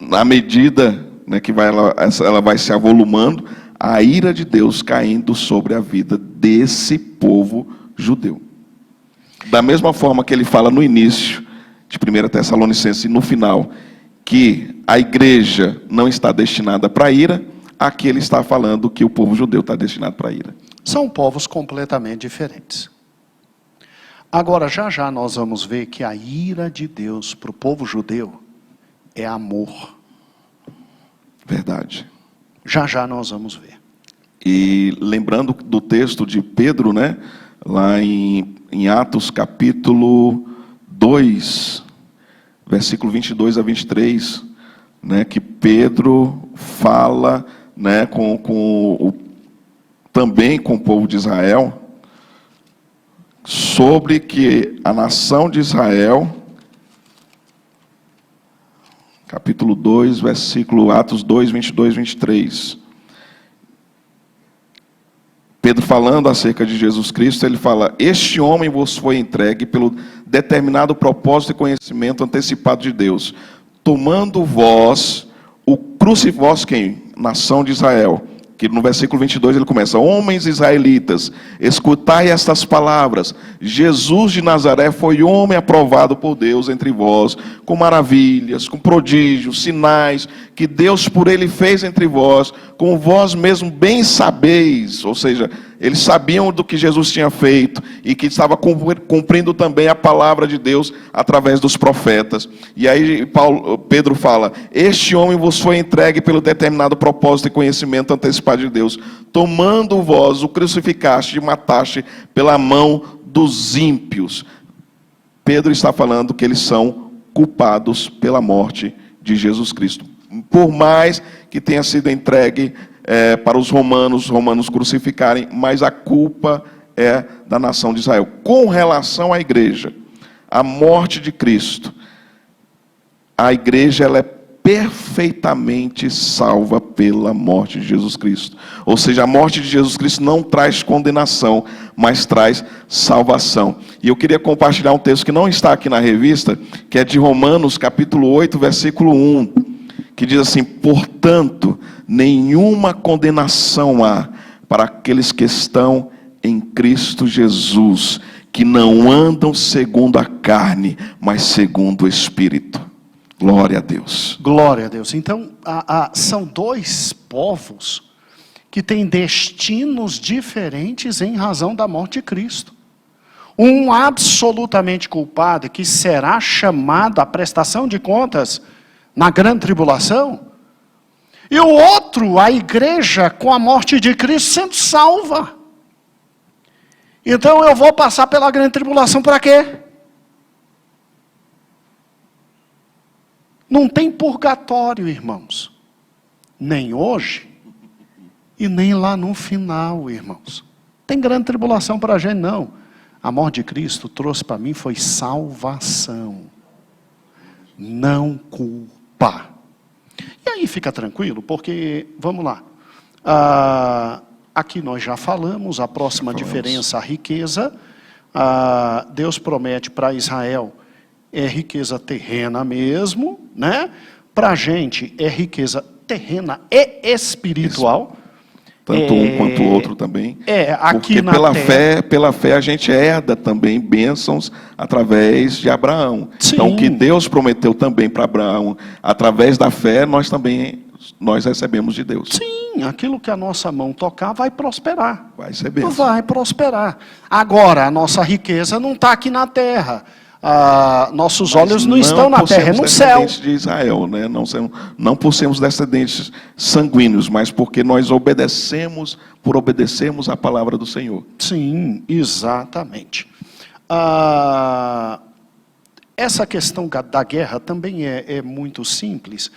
na medida, né, que ela vai se avolumando, a ira de Deus caindo sobre a vida desse povo judeu. Da mesma forma que ele fala no início de 1 Tessalonicenses e no final, que a igreja não está destinada para a ira, aqui ele está falando que o povo judeu está destinado para a ira. São povos completamente diferentes. Agora, já nós vamos ver que a ira de Deus para o povo judeu é amor. Verdade. Já nós vamos ver. E lembrando do texto de Pedro, né, lá em Atos capítulo 2, versículo 22 a 23, né, que Pedro fala, né, também com o povo de Israel, sobre que a nação de Israel, capítulo 2, versículo Atos 2, 22, 23. Pedro falando acerca de Jesus Cristo, ele fala, este homem vos foi entregue pelo determinado propósito e conhecimento antecipado de Deus, tomando vós, vós quem? Nação de Israel, que no versículo 22 ele começa, homens israelitas, escutai estas palavras, Jesus de Nazaré foi homem aprovado por Deus entre vós, com maravilhas, com prodígios, sinais, que Deus por ele fez entre vós, como vós mesmo bem sabeis, ou seja, Eles sabiam do que Jesus tinha feito e que estava cumprindo também a palavra de Deus através dos profetas. E aí Pedro fala: este homem vos foi entregue pelo determinado propósito e conhecimento antecipado de Deus, tomando vós o crucificaste e mataste pela mão dos ímpios. Pedro está falando que eles são culpados pela morte de Jesus Cristo. Por mais que tenha sido entregue para os romanos crucificarem, mas a culpa é da nação de Israel. Com relação à igreja, a morte de Cristo, a igreja ela é perfeitamente salva pela morte de Jesus Cristo. Ou seja, a morte de Jesus Cristo não traz condenação, mas traz salvação. E eu queria compartilhar um texto que não está aqui na revista, que é de Romanos, capítulo 8, versículo 1, que diz assim: portanto, nenhuma condenação há para aqueles que estão em Cristo Jesus, que não andam segundo a carne, mas segundo o Espírito. Glória a Deus. Glória a Deus. Então, são dois povos que têm destinos diferentes em razão da morte de Cristo. Um absolutamente culpado, que será chamado à prestação de contas na grande tribulação. E o outro, a igreja, com a morte de Cristo, sendo salva. Então eu vou passar pela grande tribulação para quê? Não tem purgatório, irmãos. Nem hoje e nem lá no final, irmãos. Tem grande tribulação para a gente, não. A morte de Cristo trouxe para mim foi salvação. Não culpa. E aí fica tranquilo, porque, vamos lá. Aqui nós já falamos, a próxima diferença, a riqueza. Deus promete para Israel, é riqueza terrena mesmo, né? Para a gente é riqueza terrena e espiritual. Tanto um quanto o outro também. Aqui porque na pela fé a gente herda também bênçãos através de Abraão. Sim. Então o que Deus prometeu também para Abraão, através da fé, nós recebemos de Deus. Sim, aquilo que a nossa mão tocar vai prosperar. Vai ser bênção. Vai prosperar. Agora, a nossa riqueza não está aqui na terra. Nossos olhos não estão na terra, é no céu. De Israel, né? Não por sermos descendentes sanguíneos, mas porque nós obedecemos a palavra do Senhor. Sim, exatamente. Essa questão da guerra também é muito simples.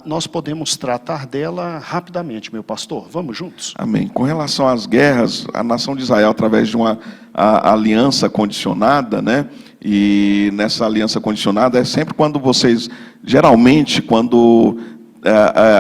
Nós podemos tratar dela rapidamente, meu pastor. Vamos juntos? Amém. Com relação às guerras, a nação de Israel, através de uma aliança condicionada, né? E nessa aliança condicionada é sempre geralmente quando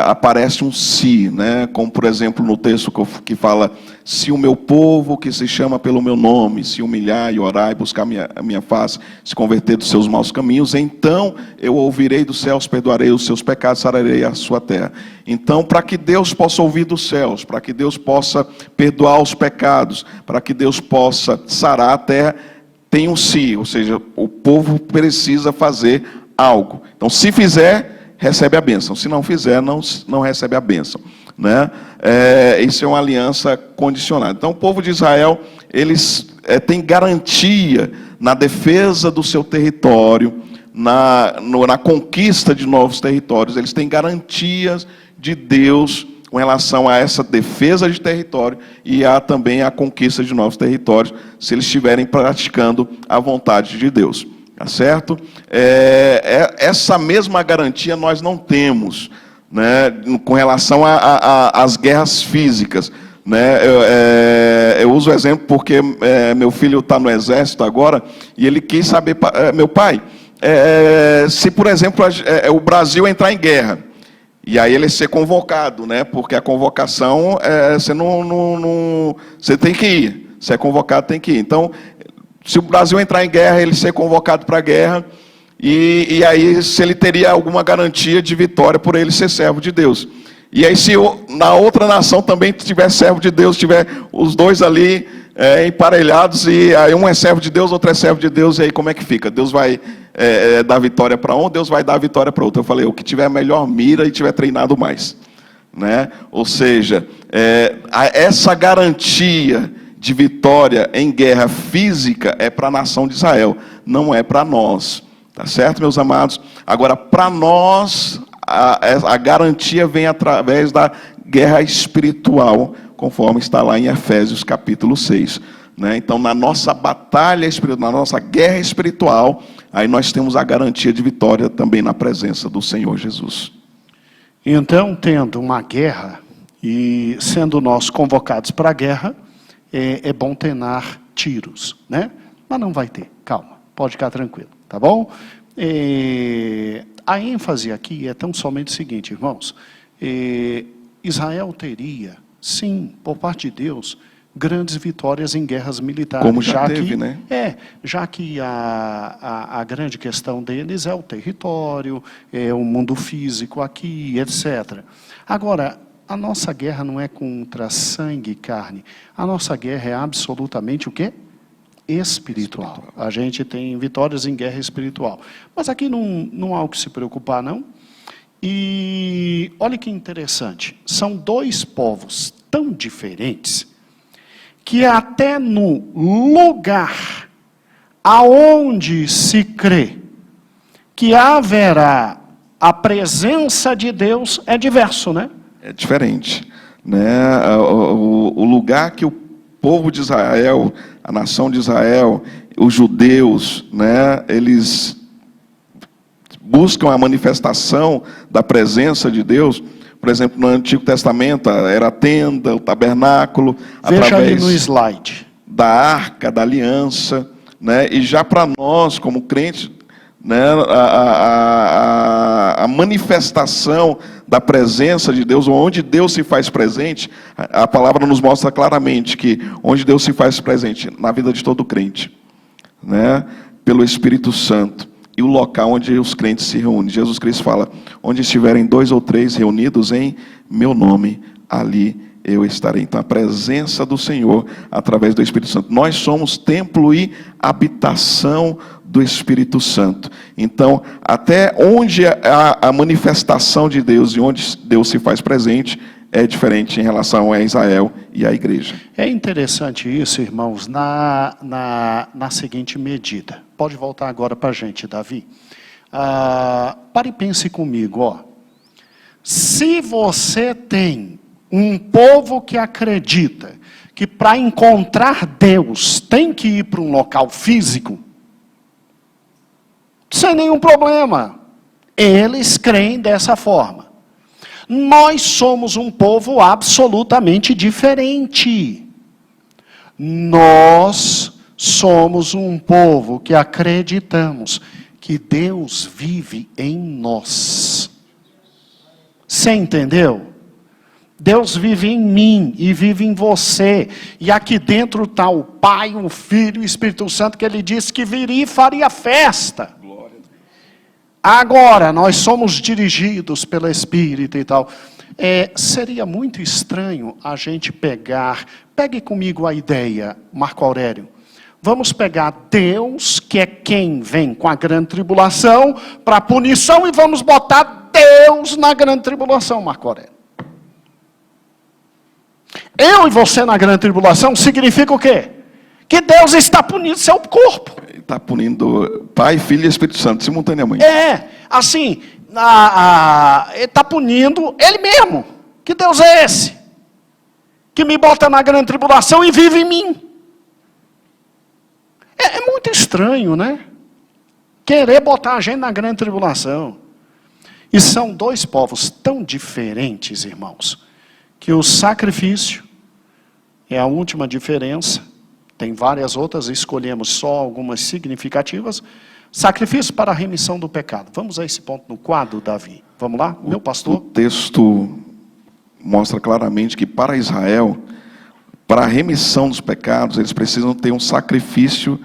aparece um se, né? Como por exemplo no texto que fala: se o meu povo que se chama pelo meu nome se humilhar e orar e buscar a minha face, se converter dos seus maus caminhos, então eu ouvirei dos céus, perdoarei os seus pecados, sararei a sua terra. Então, para que Deus possa ouvir dos céus, para que Deus possa perdoar os pecados, para que Deus possa sarar a terra, tem um se, ou seja, o povo precisa fazer algo. Então, se fizer, recebe a bênção. Se não fizer, não recebe a bênção, né? Isso é uma aliança condicionada. Então, o povo de Israel, eles têm garantia na defesa do seu território, na conquista de novos territórios. Eles têm garantias de Deus com relação a essa defesa de território e também a conquista de novos territórios, se eles estiverem praticando a vontade de Deus. Tá certo? Essa mesma garantia nós não temos, né, com relação às guerras físicas. Né? Eu uso o exemplo porque meu filho está no exército agora e ele quis saber, meu pai, se por exemplo o Brasil entrar em guerra, e aí ele ser convocado, né? Porque a convocação, você tem que ir. Se é convocado, tem que ir. Então, se o Brasil entrar em guerra, ele ser convocado para a guerra, e aí se ele teria alguma garantia de vitória por ele ser servo de Deus. E aí se na outra nação também tiver servo de Deus, tiver os dois ali emparelhados, e aí um é servo de Deus, outro é servo de Deus, e aí como é que fica? Deus vai dar vitória para um, Deus vai dar vitória para outro. Eu falei, o que tiver melhor mira e tiver treinado mais. né? Ou seja, essa garantia de vitória em guerra física é para a nação de Israel, não é para nós, tá certo, meus amados? Agora, para nós, a garantia vem através da guerra espiritual, conforme está lá em Efésios capítulo 6. Né? Então, na nossa batalha espiritual, na nossa guerra espiritual, aí nós temos a garantia de vitória também na presença do Senhor Jesus. Então, tendo uma guerra e sendo nós convocados para a guerra, é bom treinar tiros, né? Mas não vai ter, calma, pode ficar tranquilo, tá bom? A ênfase aqui é tão somente o seguinte, irmãos, Israel teria, sim, por parte de Deus, grandes vitórias em guerras militares. Como já teve, né? Já que a grande questão deles é o território, é o mundo físico aqui, etc. Agora, a nossa guerra não é contra sangue e carne. A nossa guerra é absolutamente o quê? Espiritual. A gente tem vitórias em guerra espiritual. Mas aqui não há o que se preocupar, não. E olha que interessante. São dois povos tão diferentes que até no lugar aonde se crê que haverá a presença de Deus é diverso, né? É diferente, né? O lugar que o povo de Israel, a nação de Israel, os judeus, né? Eles buscam a manifestação da presença de Deus. Por exemplo, no Antigo Testamento era a tenda, o tabernáculo, Veja através ali no slide da arca da aliança, né? E já para nós, como crentes, né, a manifestação da presença de Deus, onde Deus se faz presente, a palavra nos mostra claramente que onde Deus se faz presente, na vida de todo crente, né, pelo Espírito Santo, e o local onde os crentes se reúnem. Jesus Cristo fala, onde estiverem 2 ou 3 reunidos em meu nome, ali eu estarei. Então, a presença do Senhor, através do Espírito Santo. Nós somos templo e habitação do Espírito Santo. Então, até onde a manifestação de Deus e onde Deus se faz presente, é diferente em relação a Israel e a igreja. É interessante isso, irmãos, na seguinte medida. Pode voltar agora para a gente, Davi. Pare e pense comigo, ó. Se você tem um povo que acredita que para encontrar Deus tem que ir para um local físico, sem nenhum problema. Eles creem dessa forma. Nós somos um povo absolutamente diferente. Nós somos um povo que acreditamos que Deus vive em nós. Você entendeu? Deus vive em mim e vive em você. E aqui dentro está o Pai, o Filho e o Espírito Santo, que ele disse que viria e faria festa. Agora, nós somos dirigidos pelo Espírito e tal. Seria muito estranho a gente pegue comigo a ideia, Marco Aurélio. Vamos pegar Deus, que é quem vem com a grande tribulação, para a punição, e vamos botar Deus na grande tribulação, Marco Aurélio. Eu e você na grande tribulação significa o quê? Que Deus está punindo seu corpo. Ele está punindo Pai, Filho e Espírito Santo simultaneamente. Assim, ele está punindo Ele mesmo. Que Deus é esse? Que me bota na grande tribulação e vive em mim. É muito estranho, né? Querer botar a gente na grande tribulação. E são dois povos tão diferentes, irmãos, que o sacrifício é a última diferença. Tem várias outras, escolhemos só algumas significativas. Sacrifício para a remissão do pecado. Vamos a esse ponto no quadro, Davi. Vamos lá, meu pastor? O texto mostra claramente que para Israel, para a remissão dos pecados, eles precisam ter um sacrifício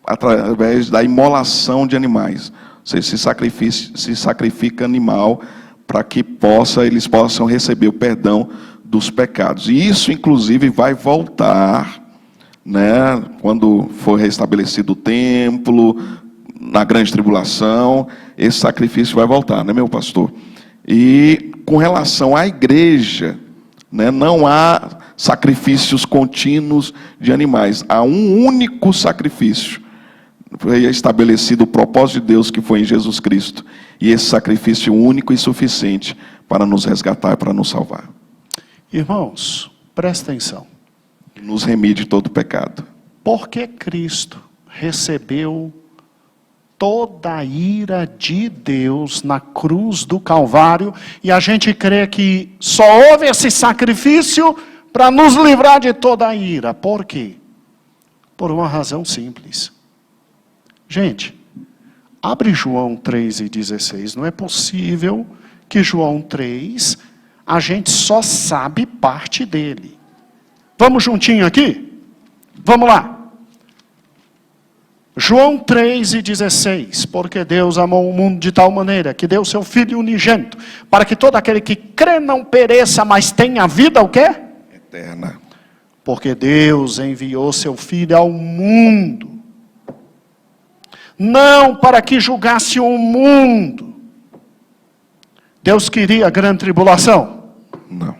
através da imolação de animais. Ou seja, se sacrifica animal para que eles possam receber o perdão dos pecados. E isso, inclusive, vai voltar, né, quando for restabelecido o templo, na grande tribulação, esse sacrifício vai voltar, né, meu pastor? E com relação à igreja, né, não há sacrifícios contínuos de animais. Há um único sacrifício. Foi estabelecido o propósito de Deus, que foi em Jesus Cristo. E esse sacrifício único e suficiente para nos resgatar e para nos salvar. Irmãos, presta atenção. Nos remide de todo pecado. Por que Cristo recebeu toda a ira de Deus na cruz do Calvário, e a gente crê que só houve esse sacrifício para nos livrar de toda a ira? Por quê? Por uma razão simples. Gente, abre João 3:16. Não é possível que João 3, a gente só sabe parte dele. Vamos juntinho aqui? Vamos lá. João 3:16, porque Deus amou o mundo de tal maneira, que deu seu Filho unigênito, para que todo aquele que crê não pereça, mas tenha vida, o quê? Eterna. Porque Deus enviou seu Filho ao mundo, não para que julgasse o mundo. Deus queria a grande tribulação? Não.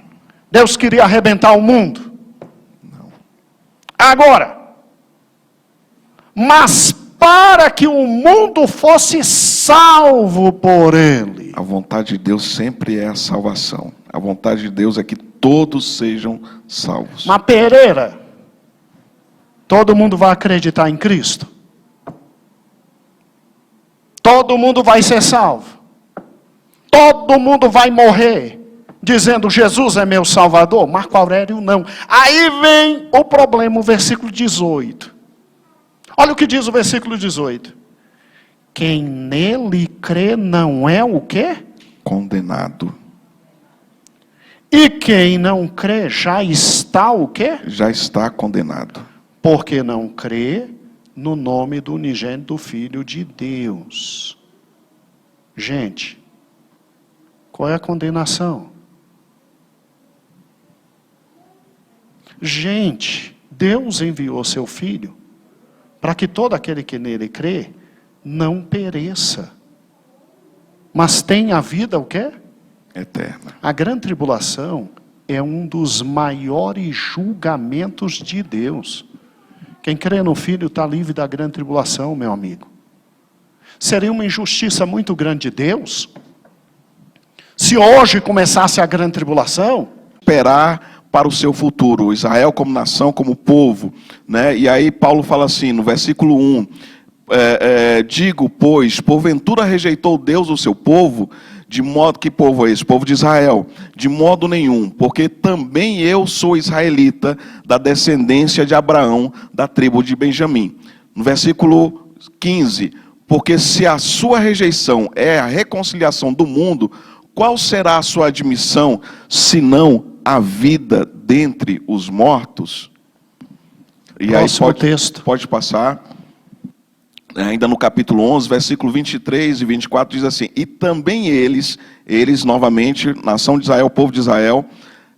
Deus queria arrebentar o mundo? Não. Agora, mas para que o mundo fosse salvo por ele. A vontade de Deus sempre é a salvação. A vontade de Deus é que todos sejam salvos. Mas Pereira, todo mundo vai acreditar em Cristo? Todo mundo vai ser salvo? Todo mundo vai morrer dizendo Jesus é meu Salvador? Marco Aurélio não. Aí vem o problema, o versículo 18. Olha o que diz o versículo 18. Quem nele crê não é o quê? Condenado. E quem não crê já está o quê? Já está condenado. Porque não crê no nome do unigênito do Filho de Deus. Gente, qual é a condenação? Gente, Deus enviou seu Filho para que todo aquele que nele crê não pereça, mas tenha a vida o quê? Eterna. A grande tribulação é um dos maiores julgamentos de Deus. Quem crê no Filho está livre da grande tribulação, meu amigo. Seria uma injustiça muito grande de Deus se hoje começasse a grande tribulação. Esperar para o seu futuro, Israel como nação, como povo, né? E aí Paulo fala assim, no versículo 1, digo, pois, porventura rejeitou Deus o seu povo, de modo que povo é esse? Povo de Israel, de modo nenhum, porque também eu sou israelita, da descendência de Abraão, da tribo de Benjamim. No versículo 15, porque se a sua rejeição é a reconciliação do mundo, qual será a sua admissão, senão a vida dentre os mortos? E Próximo aí texto. pode passar, ainda no capítulo 11, versículo 23 e 24, diz assim, e também eles novamente, nação de Israel, povo de Israel,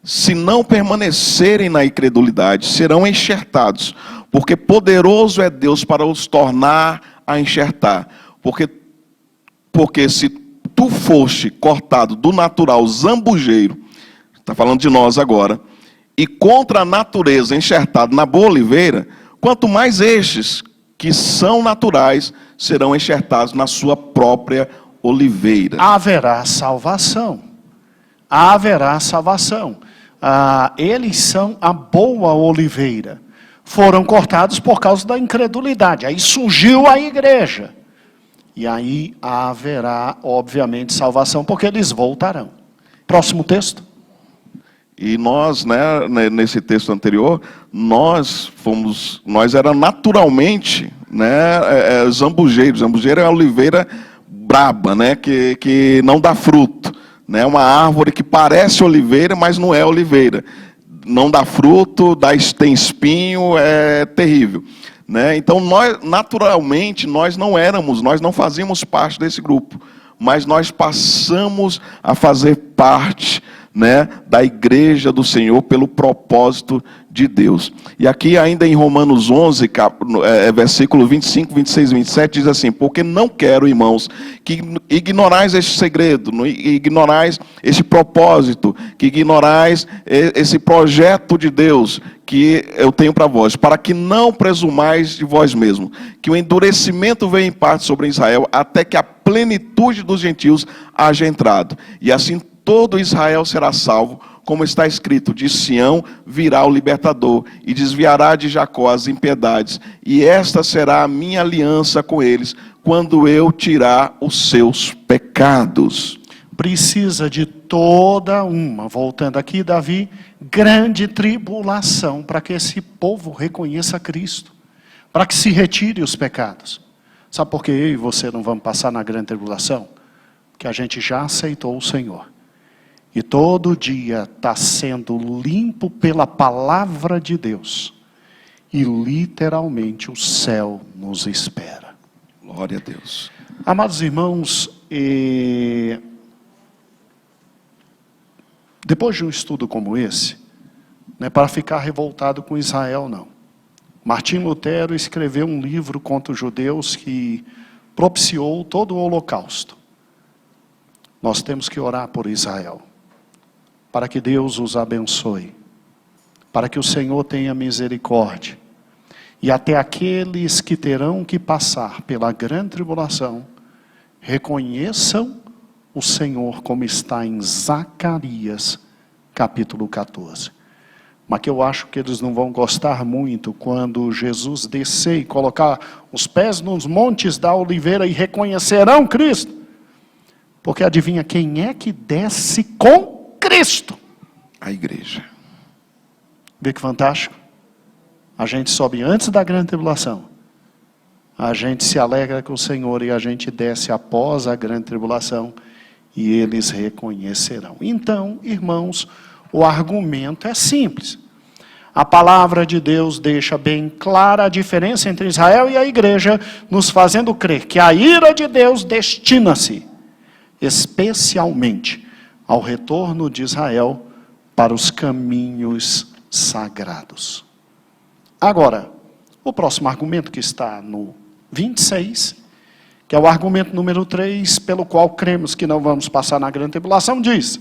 se não permanecerem na incredulidade, serão enxertados, porque poderoso é Deus para os tornar a enxertar, porque se tu foste cortado do natural zambujeiro, está falando de nós agora, e contra a natureza enxertado na boa oliveira, quanto mais estes, que são naturais, serão enxertados na sua própria oliveira. Haverá salvação. Haverá salvação. Eles são a boa oliveira. Foram cortados por causa da incredulidade. Aí surgiu a igreja. E aí haverá, obviamente, salvação, porque eles voltarão. Próximo texto. E nós, né, nesse texto anterior, nós era naturalmente, né, zambujeiro. Zambujeiro é uma oliveira braba, né, que não dá fruto. Né, uma árvore que parece oliveira, mas não é oliveira. Não dá fruto, tem espinho, é terrível. Né? Então, naturalmente, nós não fazíamos parte desse grupo. Mas nós passamos a fazer parte, né, da igreja do Senhor pelo propósito de Deus. E aqui ainda em Romanos 11, versículo 25, 26 e 27, diz assim: porque não quero, irmãos, que ignorais este segredo, ignorais este propósito, que ignorais esse projeto de Deus que eu tenho para vós, para que não presumais de vós mesmos, que o endurecimento venha em parte sobre Israel, até que a plenitude dos gentios haja entrado. E assim todo Israel será salvo, como está escrito: de Sião virá o libertador, e desviará de Jacó as impiedades, e esta será a minha aliança com eles, quando eu tirar os seus pecados. Precisa de toda uma, voltando aqui, Davi, grande tribulação, para que esse povo reconheça Cristo, para que se retire os pecados. Sabe por que eu e você não vamos passar na grande tribulação? Porque a gente já aceitou o Senhor. E todo dia está sendo limpo pela palavra de Deus. E literalmente o céu nos espera. Glória a Deus. Amados irmãos, depois de um estudo como esse, não é para ficar revoltado com Israel, não. Martim Lutero escreveu um livro contra os judeus que propiciou todo o holocausto. Nós temos que orar por Israel, para que Deus os abençoe, para que o Senhor tenha misericórdia, e até aqueles que terão que passar pela grande tribulação, reconheçam o Senhor, como está em Zacarias, capítulo 14. Mas que eu acho que eles não vão gostar muito quando Jesus descer e colocar os pés nos montes da oliveira e reconhecerão Cristo. Porque adivinha quem é que desce com Cristo? A igreja. Vê que fantástico? A gente sobe antes da grande tribulação. A gente se alegra com o Senhor e a gente desce após a grande tribulação e eles reconhecerão. Então, irmãos, o argumento é simples. A palavra de Deus deixa bem clara a diferença entre Israel e a igreja, nos fazendo crer que a ira de Deus destina-se especialmente ao retorno de Israel para os caminhos sagrados. Agora, o próximo argumento que está no 26, que é o argumento número 3, pelo qual cremos que não vamos passar na grande tribulação, diz: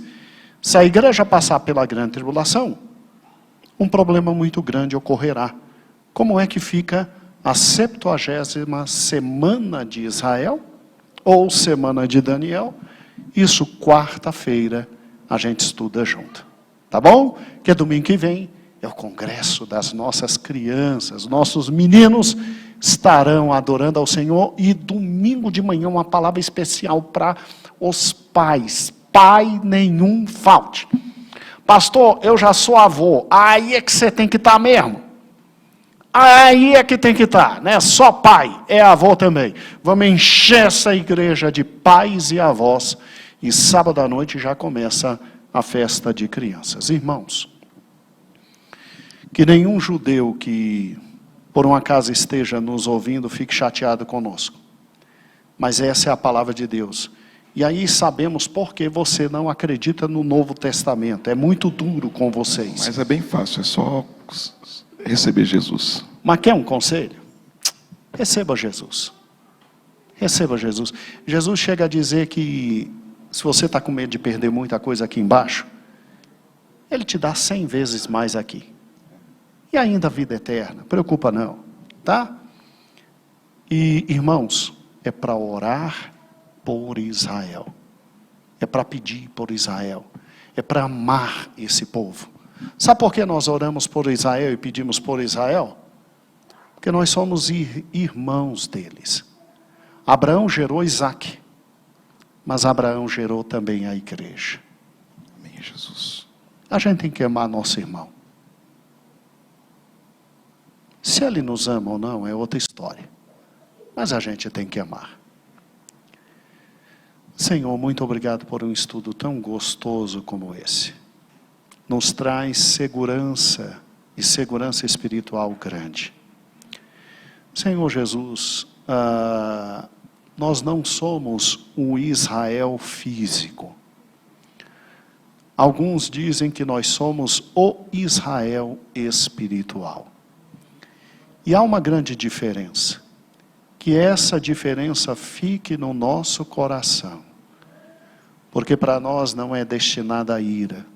se a igreja passar pela grande tribulação, um problema muito grande ocorrerá. Como é que fica a 70ª semana de Israel, ou semana de Daniel? Isso, quarta-feira, a gente estuda junto. Tá bom? Que domingo que vem é o congresso das nossas crianças. Nossos meninos estarão adorando ao Senhor. E domingo de manhã uma palavra especial para os pais. Pai nenhum falte. Pastor, eu já sou avô. Aí é que você tem que estar mesmo. Aí é que tem que estar, né? Só pai, é avô também. Vamos encher essa igreja de pais e avós. E sábado à noite já começa a festa de crianças. Irmãos, que nenhum judeu que por um acaso esteja nos ouvindo fique chateado conosco. Mas essa é a palavra de Deus. E aí sabemos por que você não acredita no Novo Testamento. É muito duro com vocês. Mas é bem fácil, é só receber Jesus. Mas quer um conselho? Receba Jesus. Receba Jesus. Jesus chega a dizer que se você está com medo de perder muita coisa aqui embaixo, Ele te dá 100 vezes mais aqui. E ainda a vida eterna. Preocupa não, tá? E, irmãos, é para orar por Israel. É para pedir por Israel. É para amar esse povo. Sabe por que nós oramos por Israel e pedimos por Israel? Porque nós somos irmãos deles. Abraão gerou Isaac, mas Abraão gerou também a igreja. Amém, Jesus. A gente tem que amar nosso irmão. Se ele nos ama ou não é outra história. Mas a gente tem que amar. Senhor, muito obrigado por um estudo tão gostoso como esse. Nos traz segurança e segurança espiritual grande. Senhor Jesus, nós não somos um Israel físico. Alguns dizem que nós somos o Israel espiritual. E há uma grande diferença. Que essa diferença fique no nosso coração. Porque para nós não é destinada a ira.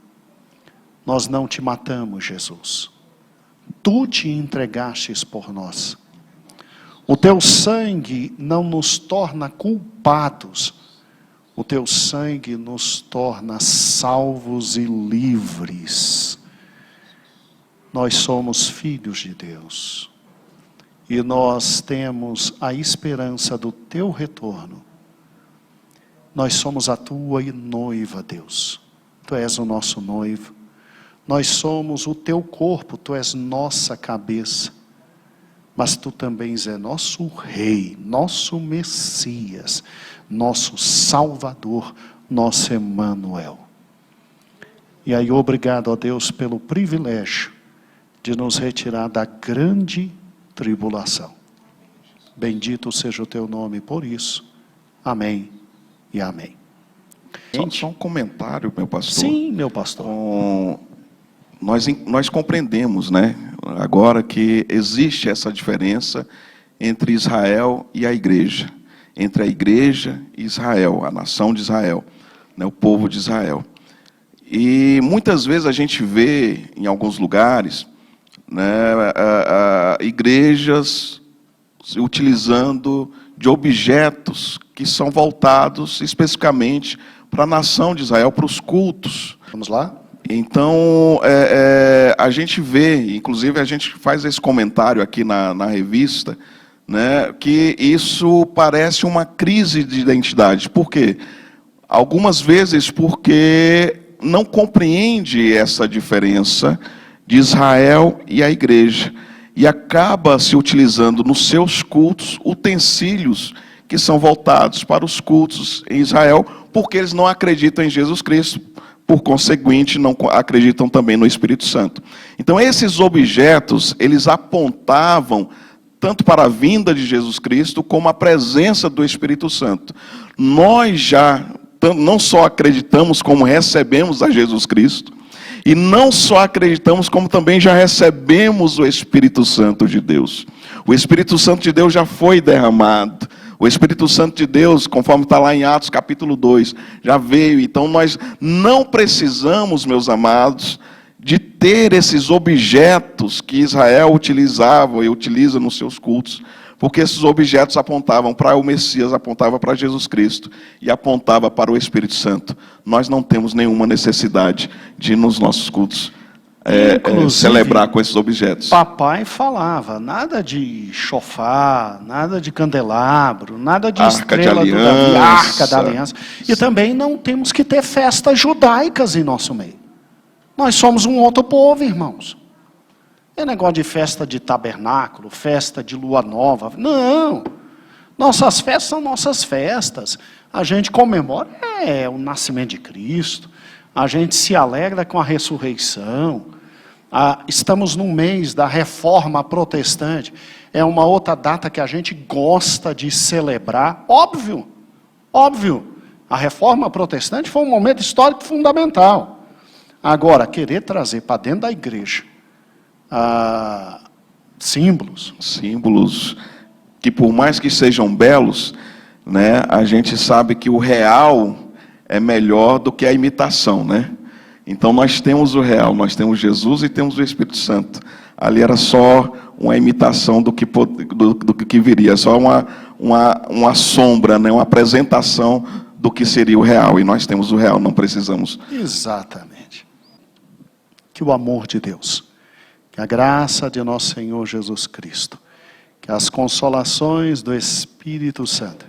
Nós não te matamos, Jesus. Tu te entregastes por nós. O teu sangue não nos torna culpados. O teu sangue nos torna salvos e livres. Nós somos filhos de Deus. E nós temos a esperança do teu retorno. Nós somos a tua noiva, Deus. Tu és o nosso noivo. Nós somos o teu corpo, tu és nossa cabeça. Mas tu também és nosso rei, nosso Messias, nosso Salvador, nosso Emanuel. E aí, obrigado a Deus pelo privilégio de nos retirar da grande tribulação. Bendito seja o teu nome por isso. Amém e amém. Só um comentário, meu pastor. Sim, meu pastor. Nós compreendemos, né, agora que existe essa diferença entre Israel e a igreja. Entre a igreja e Israel, a nação de Israel, né, o povo de Israel. E muitas vezes a gente vê em alguns lugares, né, igrejas utilizando de objetos que são voltados especificamente para a nação de Israel, para os cultos. Vamos lá? Então, a gente vê, inclusive a gente faz esse comentário aqui na revista, né, que isso parece uma crise de identidade. Por quê? Algumas vezes porque não compreende essa diferença de Israel e a igreja. E acaba se utilizando nos seus cultos utensílios que são voltados para os cultos em Israel, porque eles não acreditam em Jesus Cristo, por conseguinte, não acreditam também no Espírito Santo. Então, esses objetos, eles apontavam tanto para a vinda de Jesus Cristo, como a presença do Espírito Santo. Nós já não só acreditamos, como recebemos a Jesus Cristo, e não só acreditamos, como também já recebemos o Espírito Santo de Deus. O Espírito Santo de Deus já foi derramado. O Espírito Santo de Deus, conforme está lá em Atos capítulo 2, já veio. Então nós não precisamos, meus amados, de ter esses objetos que Israel utilizava e utiliza nos seus cultos. Porque esses objetos apontavam para o Messias, apontavam para Jesus Cristo e apontavam para o Espírito Santo. Nós não temos nenhuma necessidade de ir nos nossos cultos celebrar com esses objetos. Papai falava, nada de chofar, nada de candelabro, nada de Arca estrela de do Davi, aliança. arca da aliança. E também não temos que ter festas judaicas em nosso meio. Nós somos um outro povo, irmãos. É negócio de festa de tabernáculo, festa de lua nova. Não. Nossas festas são nossas festas. A gente comemora o nascimento de Cristo. A gente se alegra com a ressurreição. Estamos no mês da reforma protestante. É uma outra data que a gente gosta de celebrar. Óbvio. A reforma protestante foi um momento histórico fundamental. Agora, querer trazer para dentro da igreja símbolos que, por mais que sejam belos, né, a gente sabe que o real é melhor do que a imitação, né? Então nós temos o real, nós temos Jesus e temos o Espírito Santo. Ali era só uma imitação do que viria, só uma sombra, né, uma apresentação do que seria o real. E nós temos o real, não precisamos. Exatamente. Que o amor de Deus, que a graça de nosso Senhor Jesus Cristo, que as consolações do Espírito Santo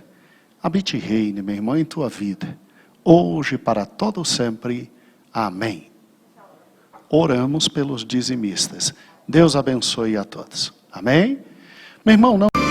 habite e reine, meu irmão, em tua vida, hoje e para todo sempre. Amém. Oramos pelos dizimistas. Deus abençoe a todos. Amém? Meu irmão, não...